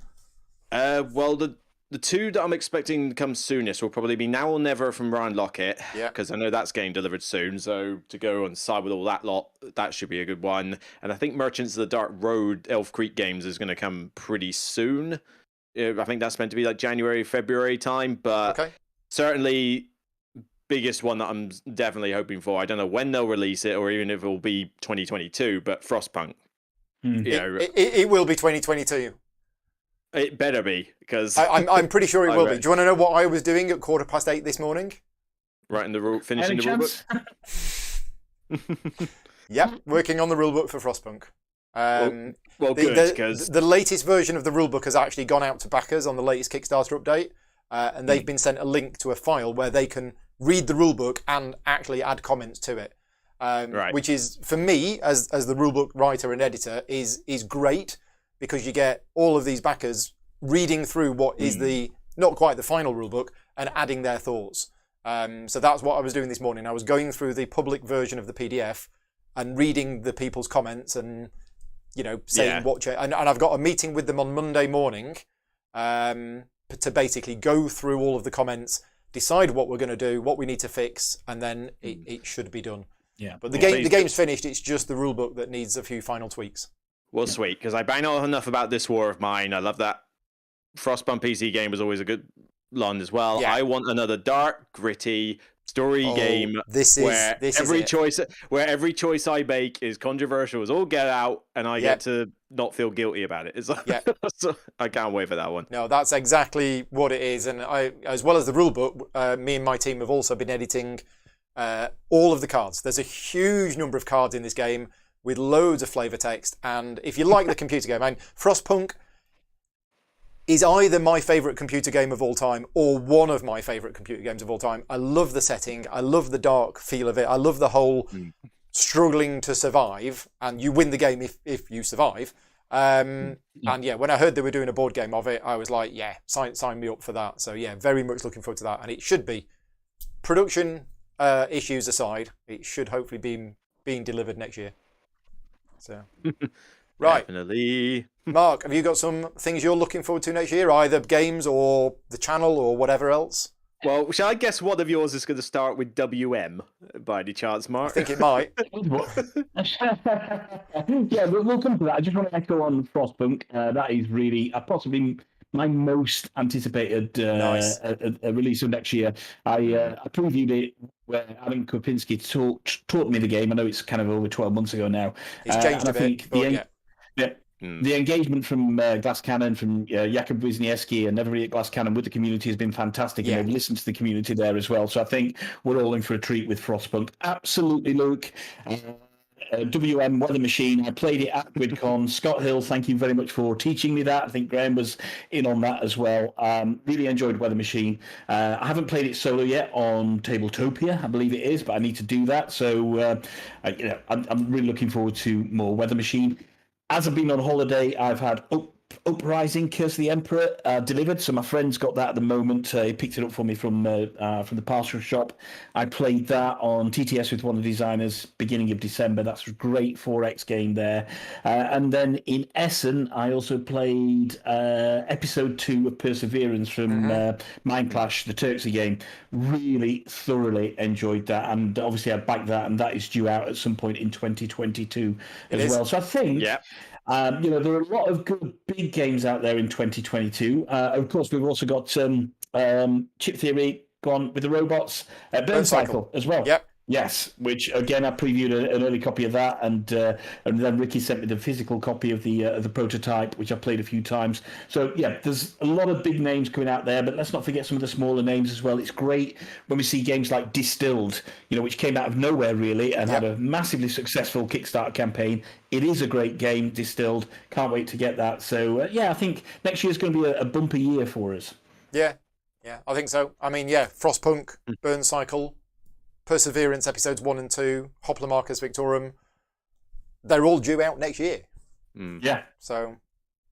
Well, the two that I'm expecting to come soonest will probably be Now or Never from Ryan Lockett, because I know that's getting delivered soon. So to go on side with all that lot, that should be a good one. And I think Merchants of the Dark Road Elf Creek Games is going to come pretty soon. I think that's meant to be like January, February time, but certainly biggest one that I'm definitely hoping for. I don't know when they'll release it or even if it will be 2022, but Frostpunk. It will be 2022. It better be, because I'm pretty sure it will be. Do you want to know what I was doing at 8:15 this morning? Finishing the rulebook. Yep, working on the rulebook for Frostpunk. Well, good, because the latest version of the rulebook has actually gone out to backers on the latest Kickstarter update, and they've been sent a link to a file where they can read the rulebook and actually add comments to it. Which is, for me, as the rulebook writer and editor, is great, because you get all of these backers reading through what is not quite the final rulebook and adding their thoughts. So that's what I was doing this morning. I was going through the public version of the PDF and reading the people's comments and saying what. And I've got a meeting with them on Monday morning to basically go through all of the comments, decide what we're going to do, what we need to fix, and then it should be done. Yeah. But the game's finished. It's just the rulebook that needs a few final tweaks. Well, sweet, because I bang on enough about This War of Mine. I love that. Frostpunk PC game was always a good one as well. I want another dark, gritty story game where every choice I make is controversial as all get out, and I get to not feel guilty about it. It's like, so I can't wait for that one. No, that's exactly what it is. And I, as well as the rulebook, me and my team have also been editing all of the cards. There's a huge number of cards in this game, with loads of flavour text. And if you like the computer game, Frostpunk is either my favourite computer game of all time or one of my favourite computer games of all time. I love the setting. I love the dark feel of it. I love the whole struggling to survive, and you win the game if you survive. And when I heard they were doing a board game of it, I was like, sign me up for that. So very much looking forward to that. And it should be, production issues aside, it should hopefully be being delivered next year. So, right. Definitely. Mark, have you got some things you're looking forward to next year, either games or the channel or whatever else? Well, shall I guess one of yours is going to start with WM by any chance, Mark? I think it might. We'll come to that. I just want to echo on Frostpunk. That is really possibly my most anticipated release of next year. I previewed it where Adam Kopinski taught me the game. I know it's kind of over 12 months ago now. It's changed a bit, the engagement from Glass Cannon, from Jakub Wisniewski and everybody at Glass Cannon with the community has been fantastic. And they've listened to the community there as well. So I think we're all in for a treat with Frostpunk. Absolutely, Luke. WM Weather Machine. I played it at GridCon. Scott Hill, thank you very much for teaching me that. I think Graham was in on that as well. Really enjoyed Weather Machine. I haven't played it solo yet on Tabletopia, I believe it is, but I need to do that. So I'm really looking forward to more Weather Machine. As I've been on holiday, I've had Uprising, Curse of the Emperor delivered. So my friend's got that at the moment. He picked it up for me from the parcel shop. I played that on TTS with one of the designers beginning of December. That's a great 4X game there. And then in Essen, I also played episode 2 of Perseverance from Mind Clash, the Turksy game. Really thoroughly enjoyed that. And obviously I backed that, and that is due out at some point in 2022 as well. So I think... there are a lot of good big games out there in 2022. Of course, we've also got Chip Theory gone with the robots, Burn Cycle as well. Yep. Yes, which again I previewed an early copy of that, and then Ricky sent me the physical copy of the prototype, which I played a few times. So yeah, there's a lot of big names coming out there, but let's not forget some of the smaller names as well. It's great when we see games like Distilled, which came out of nowhere really and had a massively successful Kickstarter campaign. It is a great game, Distilled. Can't wait to get that. So yeah, I think next year is going to be a bumper year for us. Yeah, I think so. I mean, Frostpunk, Burn Cycle, Perseverance episodes 1 and 2, Hopla Marcus Victorum, they're all due out next year. Yeah. So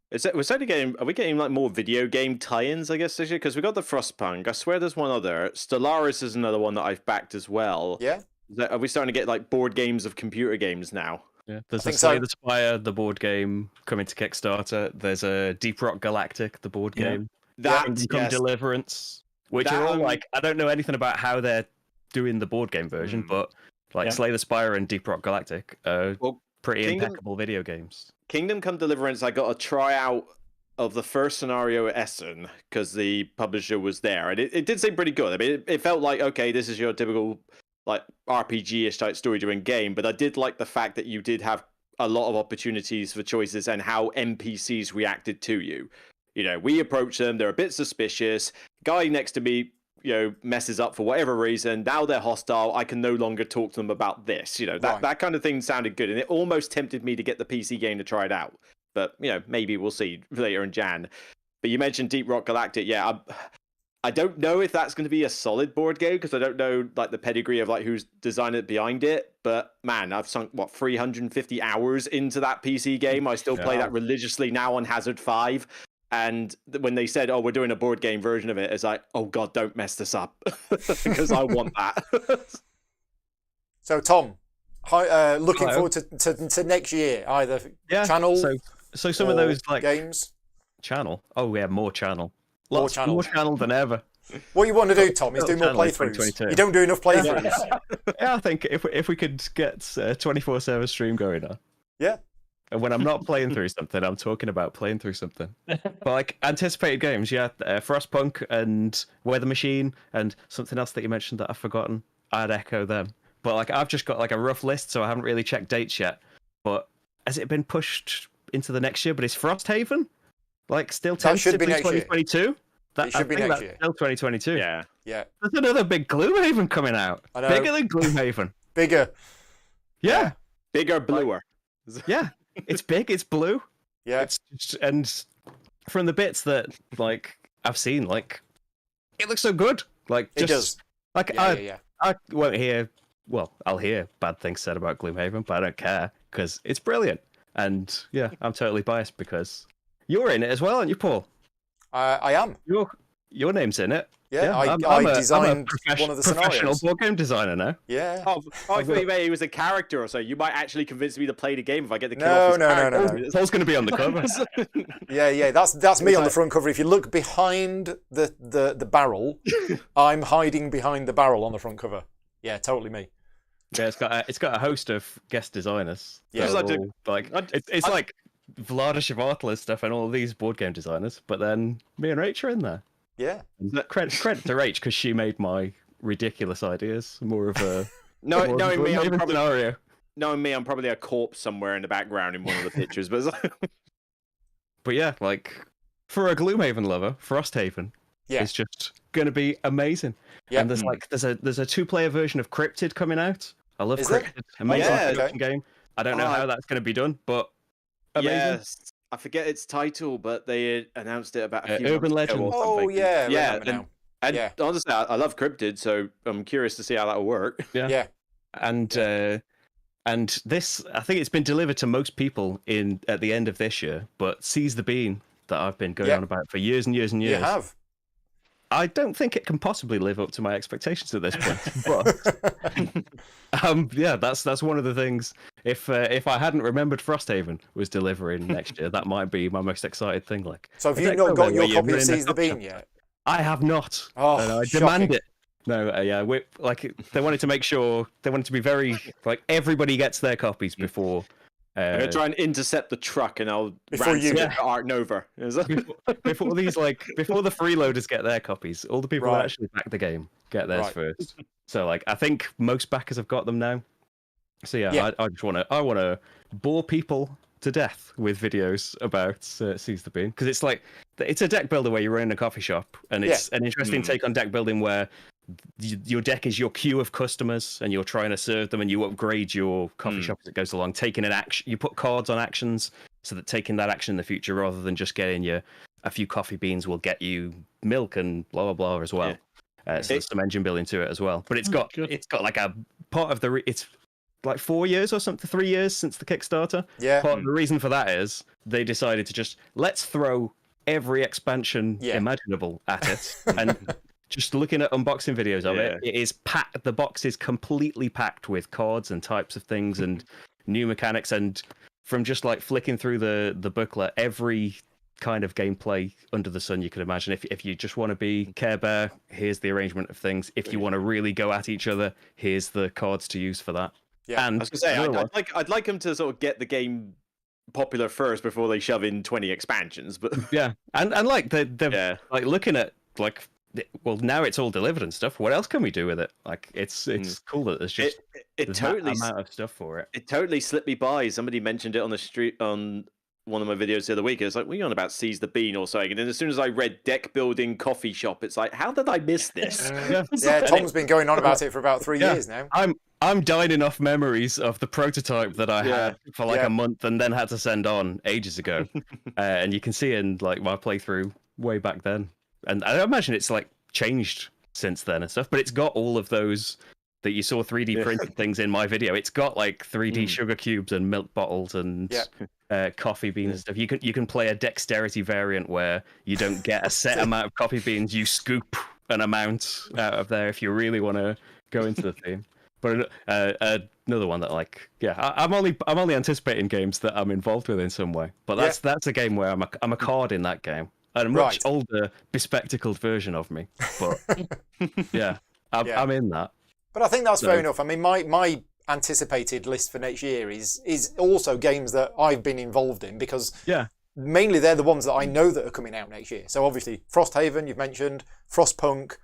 we're starting getting. Are we getting like more video game tie-ins? I guess this year because we got the Frostpunk. I swear there's one other. Stellaris is another one that I've backed as well. Yeah. Are we starting to get like board games of computer games now? Yeah. There's a Slay the Spire, the board game, coming to Kickstarter. There's a Deep Rock Galactic, the board game. That Deliverance, which are all like I don't know anything about how they're doing the board game version, but like Slay the Spire and Deep Rock Galactic are pretty impeccable video games. Kingdom Come Deliverance, I got a tryout of the first scenario at Essen because the publisher was there, and it did seem pretty good. I mean, it felt like, okay, this is your typical like RPG-ish type story-driven game, but I did like the fact that you did have a lot of opportunities for choices and how NPCs reacted to you. We approach them, they're a bit suspicious. Guy next to me messes up for whatever reason. Now they're hostile. I can no longer talk to them about this. That kind of thing sounded good, and it almost tempted me to get the PC game to try it out. But maybe we'll see later in Jan. But you mentioned Deep Rock Galactic. Yeah, I don't know if that's going to be a solid board game because I don't know like the pedigree of like who's designed it behind it. But man, I've sunk 350 hours into that PC game. I still play that religiously now on Hazard 5. And when they said, "Oh, we're doing a board game version of it," it's like, "Oh God, don't mess this up," because I want that. So, Tom, looking forward to next year, either channel. So some of those like games. Channel. Oh yeah, more channel. More channel than ever. What you want to do, Tom, is do more playthroughs. You don't do enough playthroughs. Yeah, I think if we could get 24/7 stream going on. Yeah. And when I'm not playing through something, I'm talking about playing through something. But like anticipated games, Frostpunk and Weather Machine and something else that you mentioned that I've forgotten. I'd echo them. But like I've just got like a rough list, so I haven't really checked dates yet. But has it been pushed into the next year? But is Frosthaven like still tentatively 2022? It should be next year. Still 2022. Yeah. Yeah. There's another big Gloomhaven coming out. I know. Bigger than Gloomhaven. Bigger. Yeah. Bigger, bluer. Yeah. It's big. It's blue. Yeah. It's just, and from the bits that like I've seen, like it looks so good. Like it does. Like I won't hear. Well, I'll hear bad things said about Gloomhaven, but I don't care because it's brilliant. And yeah, I'm totally biased because you're in it as well, aren't you, Paul? I am. Your name's in it. Yeah, I designed one of the scenarios. Professional board game designer now. Yeah. I thought he was a character or so. You might actually convince me to play the game if I get the kid off his character. No. It's all going to be on the cover. Yeah. That's me on the front cover. If you look behind the barrel, I'm hiding behind the barrel on the front cover. Yeah, totally me. Yeah, it's got a host of guest designers. Yeah, it's like Vlada Shvartla stuff and all of these board game designers, but then me and Rach are in there. Yeah. Credit to Rach because she made my ridiculous ideas more of a knowing me, I'm probably a corpse somewhere in the background in one of the pictures. But yeah, like for a Gloomhaven lover, Frosthaven is just gonna be amazing. Yeah. And there's a 2-player version of Cryptid coming out. I love Cryptid. Amazing game. I don't know how that's gonna be done, but amazing. Yes. I forget its title, but they announced it about a few Urban months Legend. ago or something. Yeah. And honestly, I love Cryptid, so I'm curious to see how that'll work. Yeah. And this, I think it's been delivered to most people at the end of this year, but Seize the Bean that I've been going on about for years and years and years. You have. I don't think it can possibly live up to my expectations at this point. But that's one of the things. If I hadn't remembered Frosthaven was delivering next year, that might be my most excited thing. Like, so have you not got your copy of Seize the Bean yet? I have not. Oh, I demand it. No, they wanted to make sure they wanted to be very like everybody gets their copies before. I'm gonna try and intercept the truck, and I'll ransom it to Art Nova. before the freeloaders get their copies, all the people that actually back the game get theirs first. So like, I think most backers have got them now. So yeah. I just want to bore people to death with videos about Seize the Bean, because it's like, it's a deck builder where you're running a coffee shop, and it's an interesting take on deck building where your deck is your queue of customers, and you're trying to serve them, and you upgrade your coffee shop as it goes along. Taking an action, you put cards on actions, so that taking that action in the future, rather than just getting a few coffee beans, will get you milk and blah blah blah as well. So there's some engine building to it as well. But it's got like a part of the it's like 4 years or something, 3 years since the Kickstarter. Yeah. Part of the reason for that is they decided to just let's throw every expansion imaginable at it. And just looking at unboxing videos of it is packed. The box is completely packed with cards and types of things and new mechanics. And from just like flicking through the booklet, every kind of gameplay under the sun you could imagine. If you just want to be Care Bear, here's the arrangement of things. If you want to really go at each other, here's the cards to use for that. Yeah, I and was gonna say, I'd like them to sort of get the game popular first before they shove in 20 expansions. But and like they're like looking at like, well, now it's all delivered and stuff. What else can we do with it? Like it's cool that there's just it totally that amount of stuff for it. It totally slipped me by. Somebody mentioned it on the street on one of my videos the other week. It's like, we're on about Seize the Bean or something, and then as soon as I read deck building coffee shop, it's like, how did I miss this? Tom's been going on about it for about 3 years now. I'm dying off memories of the prototype that I had for like a month and then had to send on ages ago. And you can see in like my playthrough way back then. And I imagine it's like changed since then and stuff, but it's got all of those that you saw 3D printed things in my video. It's got like 3D sugar cubes and milk bottles and coffee beans and stuff. You can play a dexterity variant where you don't get a set amount of coffee beans. You scoop an amount out of there if you really want to go into the theme. But another one that I'm only anticipating games that I'm involved with in some way. But that's a game where I'm a card in that game. A much older, bespectacled version of me. But I'm in that. But I think that's fair enough. I mean, my anticipated list for next year is also games that I've been involved in, because mainly they're the ones that I know that are coming out next year. So obviously Frosthaven, you've mentioned, Frostpunk,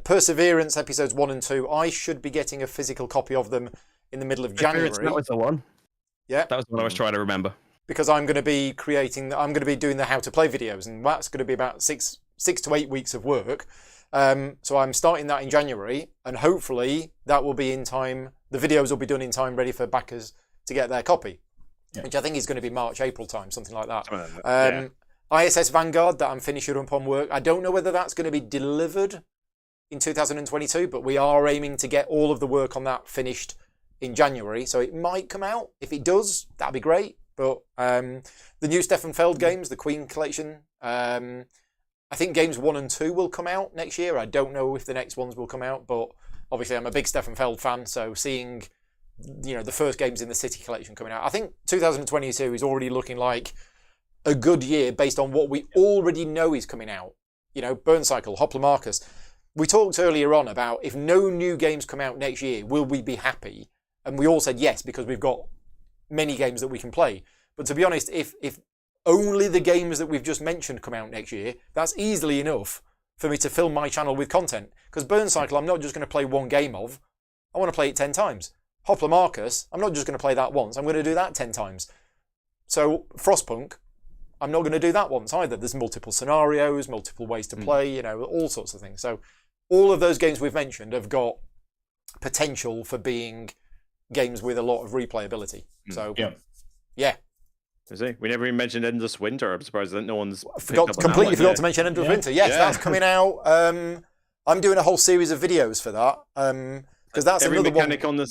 Perseverance episodes 1 and 2. I should be getting a physical copy of them in the middle of January. That was the one. Yeah, that was what I was trying to remember. Because I'm going to be doing the how to play videos, and that's going to be about six to 8 weeks of work. So I'm starting that in January, and hopefully that will be in time. The videos will be done in time, ready for backers to get their copy, which I think is going to be March, April time, something like that. ISS Vanguard, that I'm finishing up on work. I don't know whether that's going to be delivered in 2022, but we are aiming to get all of the work on that finished in January. So it might come out. If it does, that'd be great. But the new Stefan Feld games, the Queen Collection, I think games 1 and 2 will come out next year. I don't know if the next ones will come out, but obviously I'm a big Stefan Feld fan, so seeing the first games in the City Collection coming out, I think 2022 is already looking like a good year based on what we already know is coming out. Burn Cycle, Hopla Marcus. We talked earlier on about if no new games come out next year, will we be happy? And we all said yes, because we've got many games that we can play. But to be honest, if only the games that we've just mentioned come out next year, that's easily enough for me to fill my channel with content. Because Burn Cycle, I'm not just going to play one game of. I want to play it 10 times. Hopla Marcus, I'm not just going to play that once. I'm going to do that 10 times. So Frostpunk, I'm not going to do that once either. There's multiple scenarios, multiple ways to play, all sorts of things. So all of those games we've mentioned have got potential for being games with a lot of replayability. So, yeah. We never even mentioned Endless Winter. I'm surprised that no one's completely forgot to mention Endless Winter. Yes, that's coming out. I'm doing a whole series of videos for that, because that's every another mechanic one.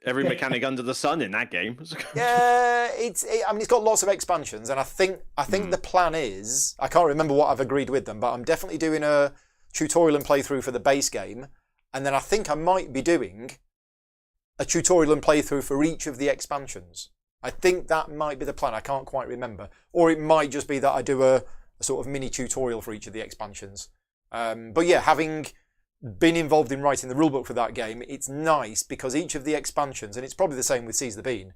Every mechanic under the sun in that game. It's got lots of expansions, and I think the plan is, I can't remember what I've agreed with them, but I'm definitely doing a tutorial and playthrough for the base game, and then I think I might be doing a tutorial and playthrough for each of the expansions. I think that might be the plan. I can't quite remember. Or it might just be that I do a sort of mini tutorial for each of the expansions. But yeah, having been involved in writing the rulebook for that game, it's nice because each of the expansions, and it's probably the same with Seize the Bean,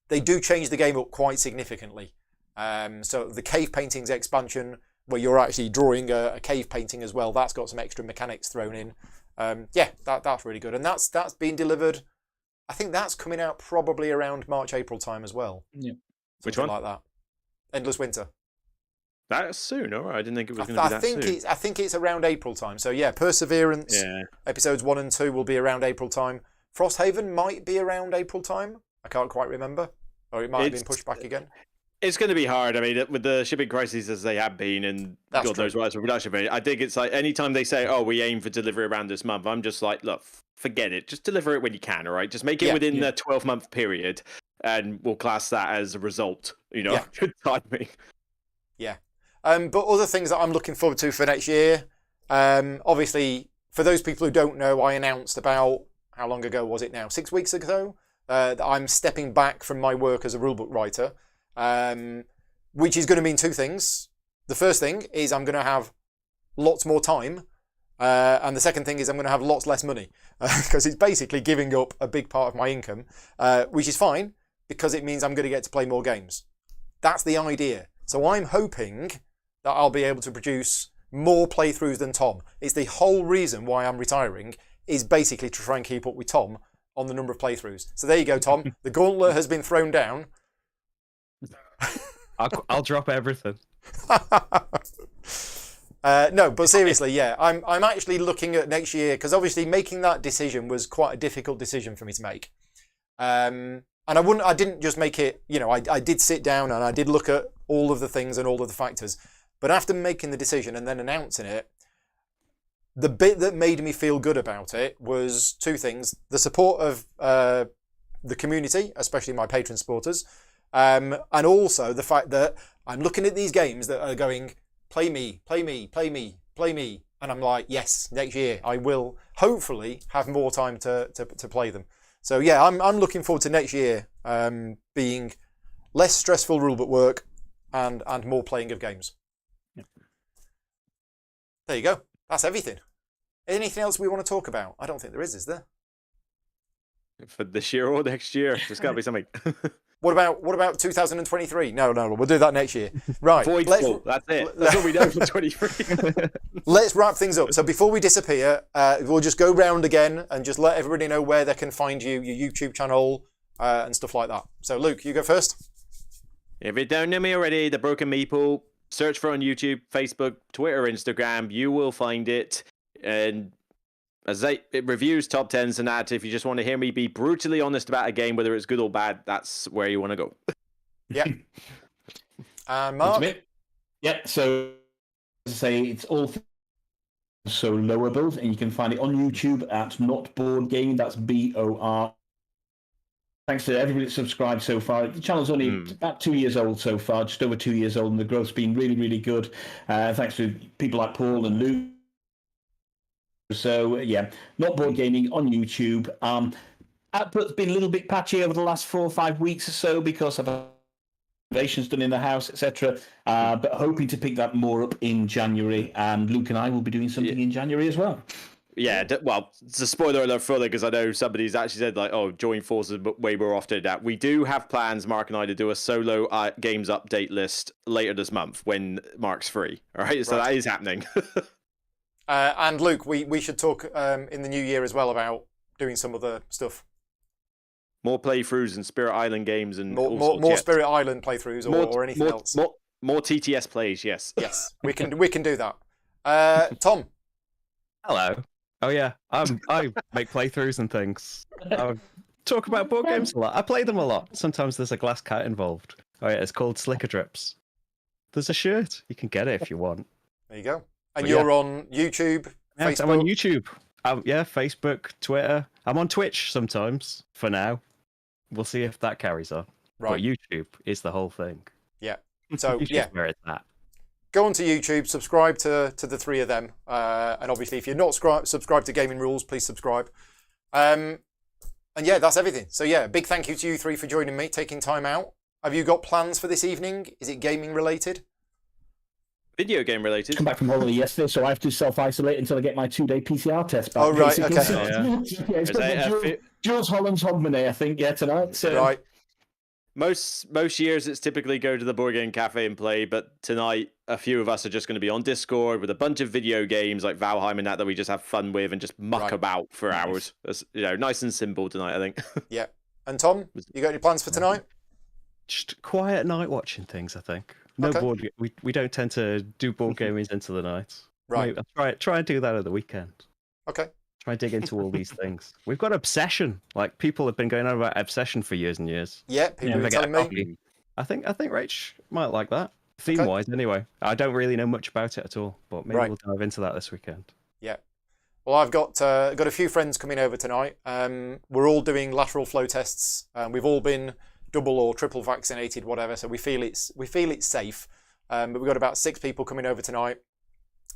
they do change the game up quite significantly. So the Cave Paintings expansion, where you're actually drawing a cave painting as well, that's got some extra mechanics thrown in. That's really good, and that's being delivered. I think that's coming out probably around March, April time as well. Yeah. Which one? Like that. Endless Winter. That's soon. All right, I didn't think it was going to be that soon. I think it's around April time. So yeah, Perseverance. Yeah. Episodes 1 and 2 will be around April time. Frosthaven might be around April time. I can't quite remember, or it might have been pushed back again. It's going to be hard. I mean, with the shipping crises as they have been, and That's God knows what else for production. I think it's like anytime they say, "Oh, we aim for delivery around this month," I'm just like, look, forget it. Just deliver it when you can. All right, just make it within the 12-month period, and we'll class that as a result. Good timing. Yeah. But other things that I'm looking forward to for next year, obviously, for those people who don't know, I announced about, how long ago was it now? 6 weeks ago, that I'm stepping back from my work as a rulebook writer. Which is going to mean two things. The first thing is I'm going to have lots more time, and the second thing is I'm going to have lots less money, because it's basically giving up a big part of my income, which is fine because it means I'm going to get to play more games. That's the idea. So I'm hoping that I'll be able to produce more playthroughs than Tom. It's the whole reason why I'm retiring, is basically to try and keep up with Tom on the number of playthroughs. So there you go, Tom. The gauntlet has been thrown down. I'll drop everything. No, but seriously, yeah, I'm actually looking at next year, because obviously making that decision was quite a difficult decision for me to make. And I didn't just make it, I did sit down and I did look at all of the things and all of the factors. But after making the decision and then announcing it, the bit that made me feel good about it was two things: the support of the community, especially my patron supporters. And also the fact that I'm looking at these games that are going, play me, play me, play me, play me. And I'm like, yes, next year I will hopefully have more time to play them. So yeah, I'm looking forward to next year being less stressful rulebook work and more playing of games. Yep. There you go. That's everything. Anything else we want to talk about? I don't think there is there? For this year or next year, there's got to be something. What about 2023? No, we'll do that next year. Right. That's it. That's what we know for 23. Let's wrap things up. So before we disappear, we'll just go round again and just let everybody know where they can find you, your YouTube channel, and stuff like that. So Luke, you go first. If you don't know me already, The Broken Meeple, search for on YouTube, Facebook, Twitter, Instagram. You will find it. And as it reviews, top 10s, and that. If you just want to hear me be brutally honest about a game, whether it's good or bad, that's where you want to go. Yeah. Mark? Yeah, so as I say, it's all so lowables, and you can find it on YouTube at Not Board Game. That's BOR. Thanks to everybody that subscribed so far. The channel's only about 2 years old so far, just over 2 years old, and the growth's been really, really good. Thanks to people like Paul and Luke. So, yeah, Not Board Gaming on YouTube. Output's been a little bit patchy over the last 4 or 5 weeks or so because of renovations done in the house, etc. But hoping to pick that more up in January. And Luke and I will be doing something in January as well. Yeah, well, it's a spoiler alert further, because I know somebody's actually said, like, oh, join forces way more often. That we do have plans, Mark and I, to do a solo games update list later this month when Mark's free. All right, so that is happening. And Luke, we should talk in the new year as well about doing some other stuff. More playthroughs and Spirit Island games and more Spirit Island playthroughs or anything else. More TTS plays, yes. Yes, we can do that. Tom. Hello. Oh yeah, I make playthroughs and things. I talk about board games a lot. I play them a lot. Sometimes there's a glass cat involved. Oh yeah, it's called Slicker Drips. There's a shirt. You can get it if you want. There you go. And you're on YouTube, Facebook? I'm on YouTube. Facebook, Twitter. I'm on Twitch sometimes, for now. We'll see if that carries on. Right. But YouTube is the whole thing. Yeah. So, Where it's at. Go onto YouTube, subscribe to the three of them. And obviously, if you're not subscribed to Gaming Rules, please subscribe. And yeah, that's everything. So yeah, big thank you to you three for joining me, taking time out. Have you got plans for this evening? Is it gaming related? Video game related. Come back from holiday yesterday, so I have to self-isolate until I get my 2-day PCR test back. Oh, right, basically. okay. It's Jules Holland's Hogmanay, I think, tonight. So. Right. Most years it's typically go to the board game cafe and play, but tonight a few of us are just going to be on Discord with a bunch of video games like Valheim and that we just have fun with and just muck about for hours. It's, nice and simple tonight, I think. Yeah. And Tom, you got any plans for tonight? Just quiet night watching things, I think. No board. We don't tend to do board gaming into the night. Right. I'll try and do that at the weekend. Okay. Try and dig into all these things. We've got Obsession. Like, people have been going on about Obsession for years and years. Yeah, people are telling me. I think Rach might like that. Theme-wise, anyway. I don't really know much about it at all, but maybe we'll dive into that this weekend. Yeah. Well, I've got a few friends coming over tonight. We're all doing lateral flow tests. We've all been double or triple vaccinated, whatever. So we feel it's safe. But we've got about 6 people coming over tonight.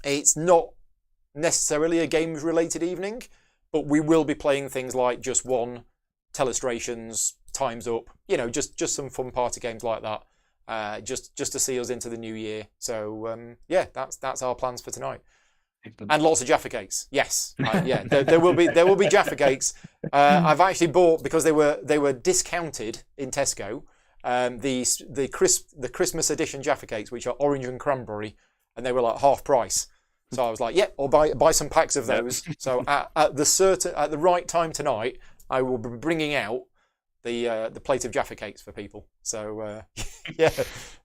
It's not necessarily a games-related evening, but we will be playing things like Just One, Telestrations, Time's Up. Just some fun party games like that. Just to see us into the new year. So that's our plans for tonight. And lots of Jaffa cakes. Yes, there will be Jaffa cakes. I've actually bought, because they were discounted in Tesco, the Christmas edition Jaffa cakes, which are orange and cranberry, and they were like half price. So I was like, I'll buy some packs of those. So at the right time tonight, I will be bringing out the plate of Jaffa cakes for people. So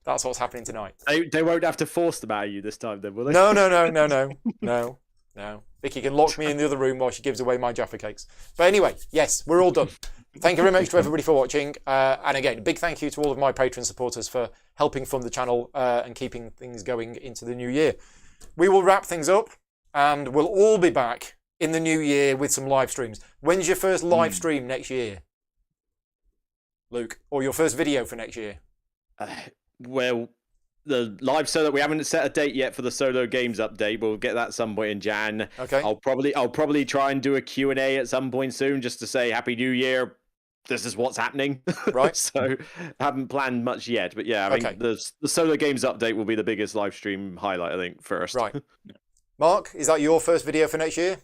that's what's happening tonight. They won't have to force them out of you this time, then, will they? No. Vicky can lock me in the other room while she gives away my Jaffa cakes. But anyway, yes, we're all done. Thank you very much to everybody for watching. And again, a big thank you to all of my Patreon supporters for helping fund the channel and keeping things going into the new year. We will wrap things up, and we'll all be back in the new year with some live streams. When's your first live stream next year, Luke? Or your first video for next year? Well, the live solo, we haven't set a date yet for the solo games update. We'll get that some point in Jan. Okay. I'll probably try and do a Q&A at some point soon, just to say Happy New Year. This is what's happening. Right. So haven't planned much yet, but yeah, I think the solo games update will be the biggest live stream highlight, I think, first. Right. Mark, is that your first video for next year?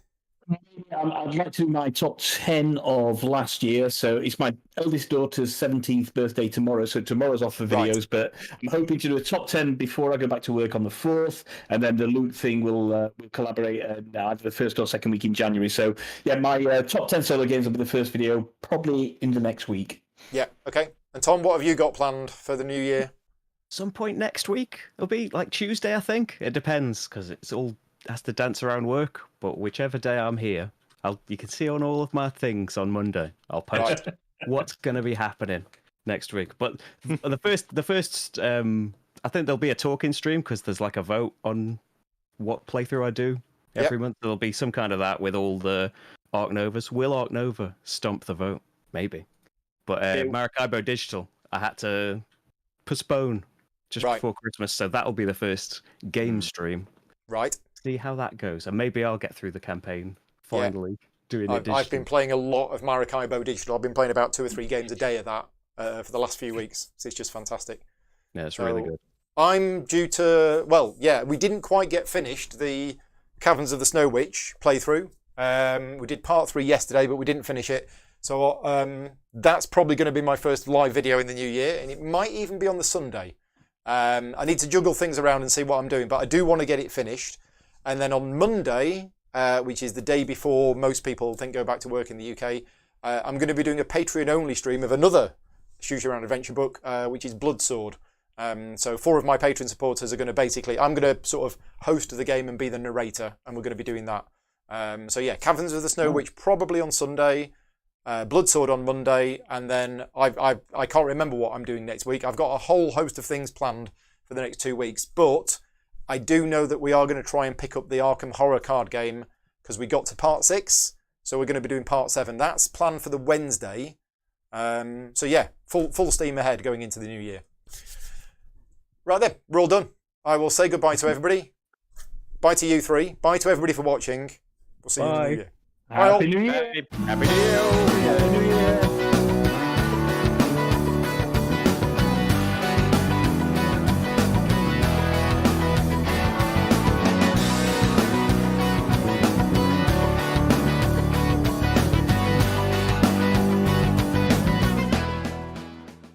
I'd like to do my top 10 of last year. So it's my eldest daughter's 17th birthday tomorrow. So tomorrow's off for videos, but I'm hoping to do a top 10 before I go back to work on the 4th. And then the Loot thing will collaborate either the first or second week in January. So yeah, my top 10 solo games will be the first video, probably in the next week. Yeah, okay. And Tom, what have you got planned for the new year? Some point next week. It'll be like Tuesday, I think. It depends, because it's all has to dance around work, but whichever day I'm here, you can see on all of my things on Monday. I'll post what's going to be happening next week. But the first, I think there'll be a talking stream, because there's like a vote on what playthrough I do every month. There'll be some kind of that with all the Arc Novas. Will Arc Nova stump the vote? Maybe. But Maracaibo Digital, I had to postpone just before Christmas, so that'll be the first game stream. Right. See how that goes, and maybe I'll get through the campaign finally. Doing it digitally. I've been playing a lot of Maracaibo Digital. I've been playing about 2 or 3 games a day of that for the last few weeks. So it's just fantastic. Yeah, it's really good. I'm due to, we didn't quite get finished the Caverns of the Snow Witch playthrough. We did part 3 yesterday, but we didn't finish it. So that's probably going to be my first live video in the new year, and it might even be on the Sunday. I need to juggle things around and see what I'm doing, but I do want to get it finished. And then on Monday, which is the day before most people go back to work in the UK, I'm going to be doing a Patreon-only stream of another shoot-around adventure book, which is Bloodsword. So 4 of my Patreon supporters are going to I'm going to sort of host the game and be the narrator, and we're going to be doing that. Caverns of the Snow Witch probably on Sunday, Bloodsword on Monday, and then I can't remember what I'm doing next week. I've got a whole host of things planned for the next 2 weeks, but I do know that we are going to try and pick up the Arkham Horror card game, because we got to part 6, so we're going to be doing part 7. That's planned for the Wednesday. Full steam ahead going into the new year. Right then, we're all done. I will say goodbye to everybody. Bye to you 3. Bye to everybody for watching. We'll see you in the new year. Happy New Year. Happy New Year.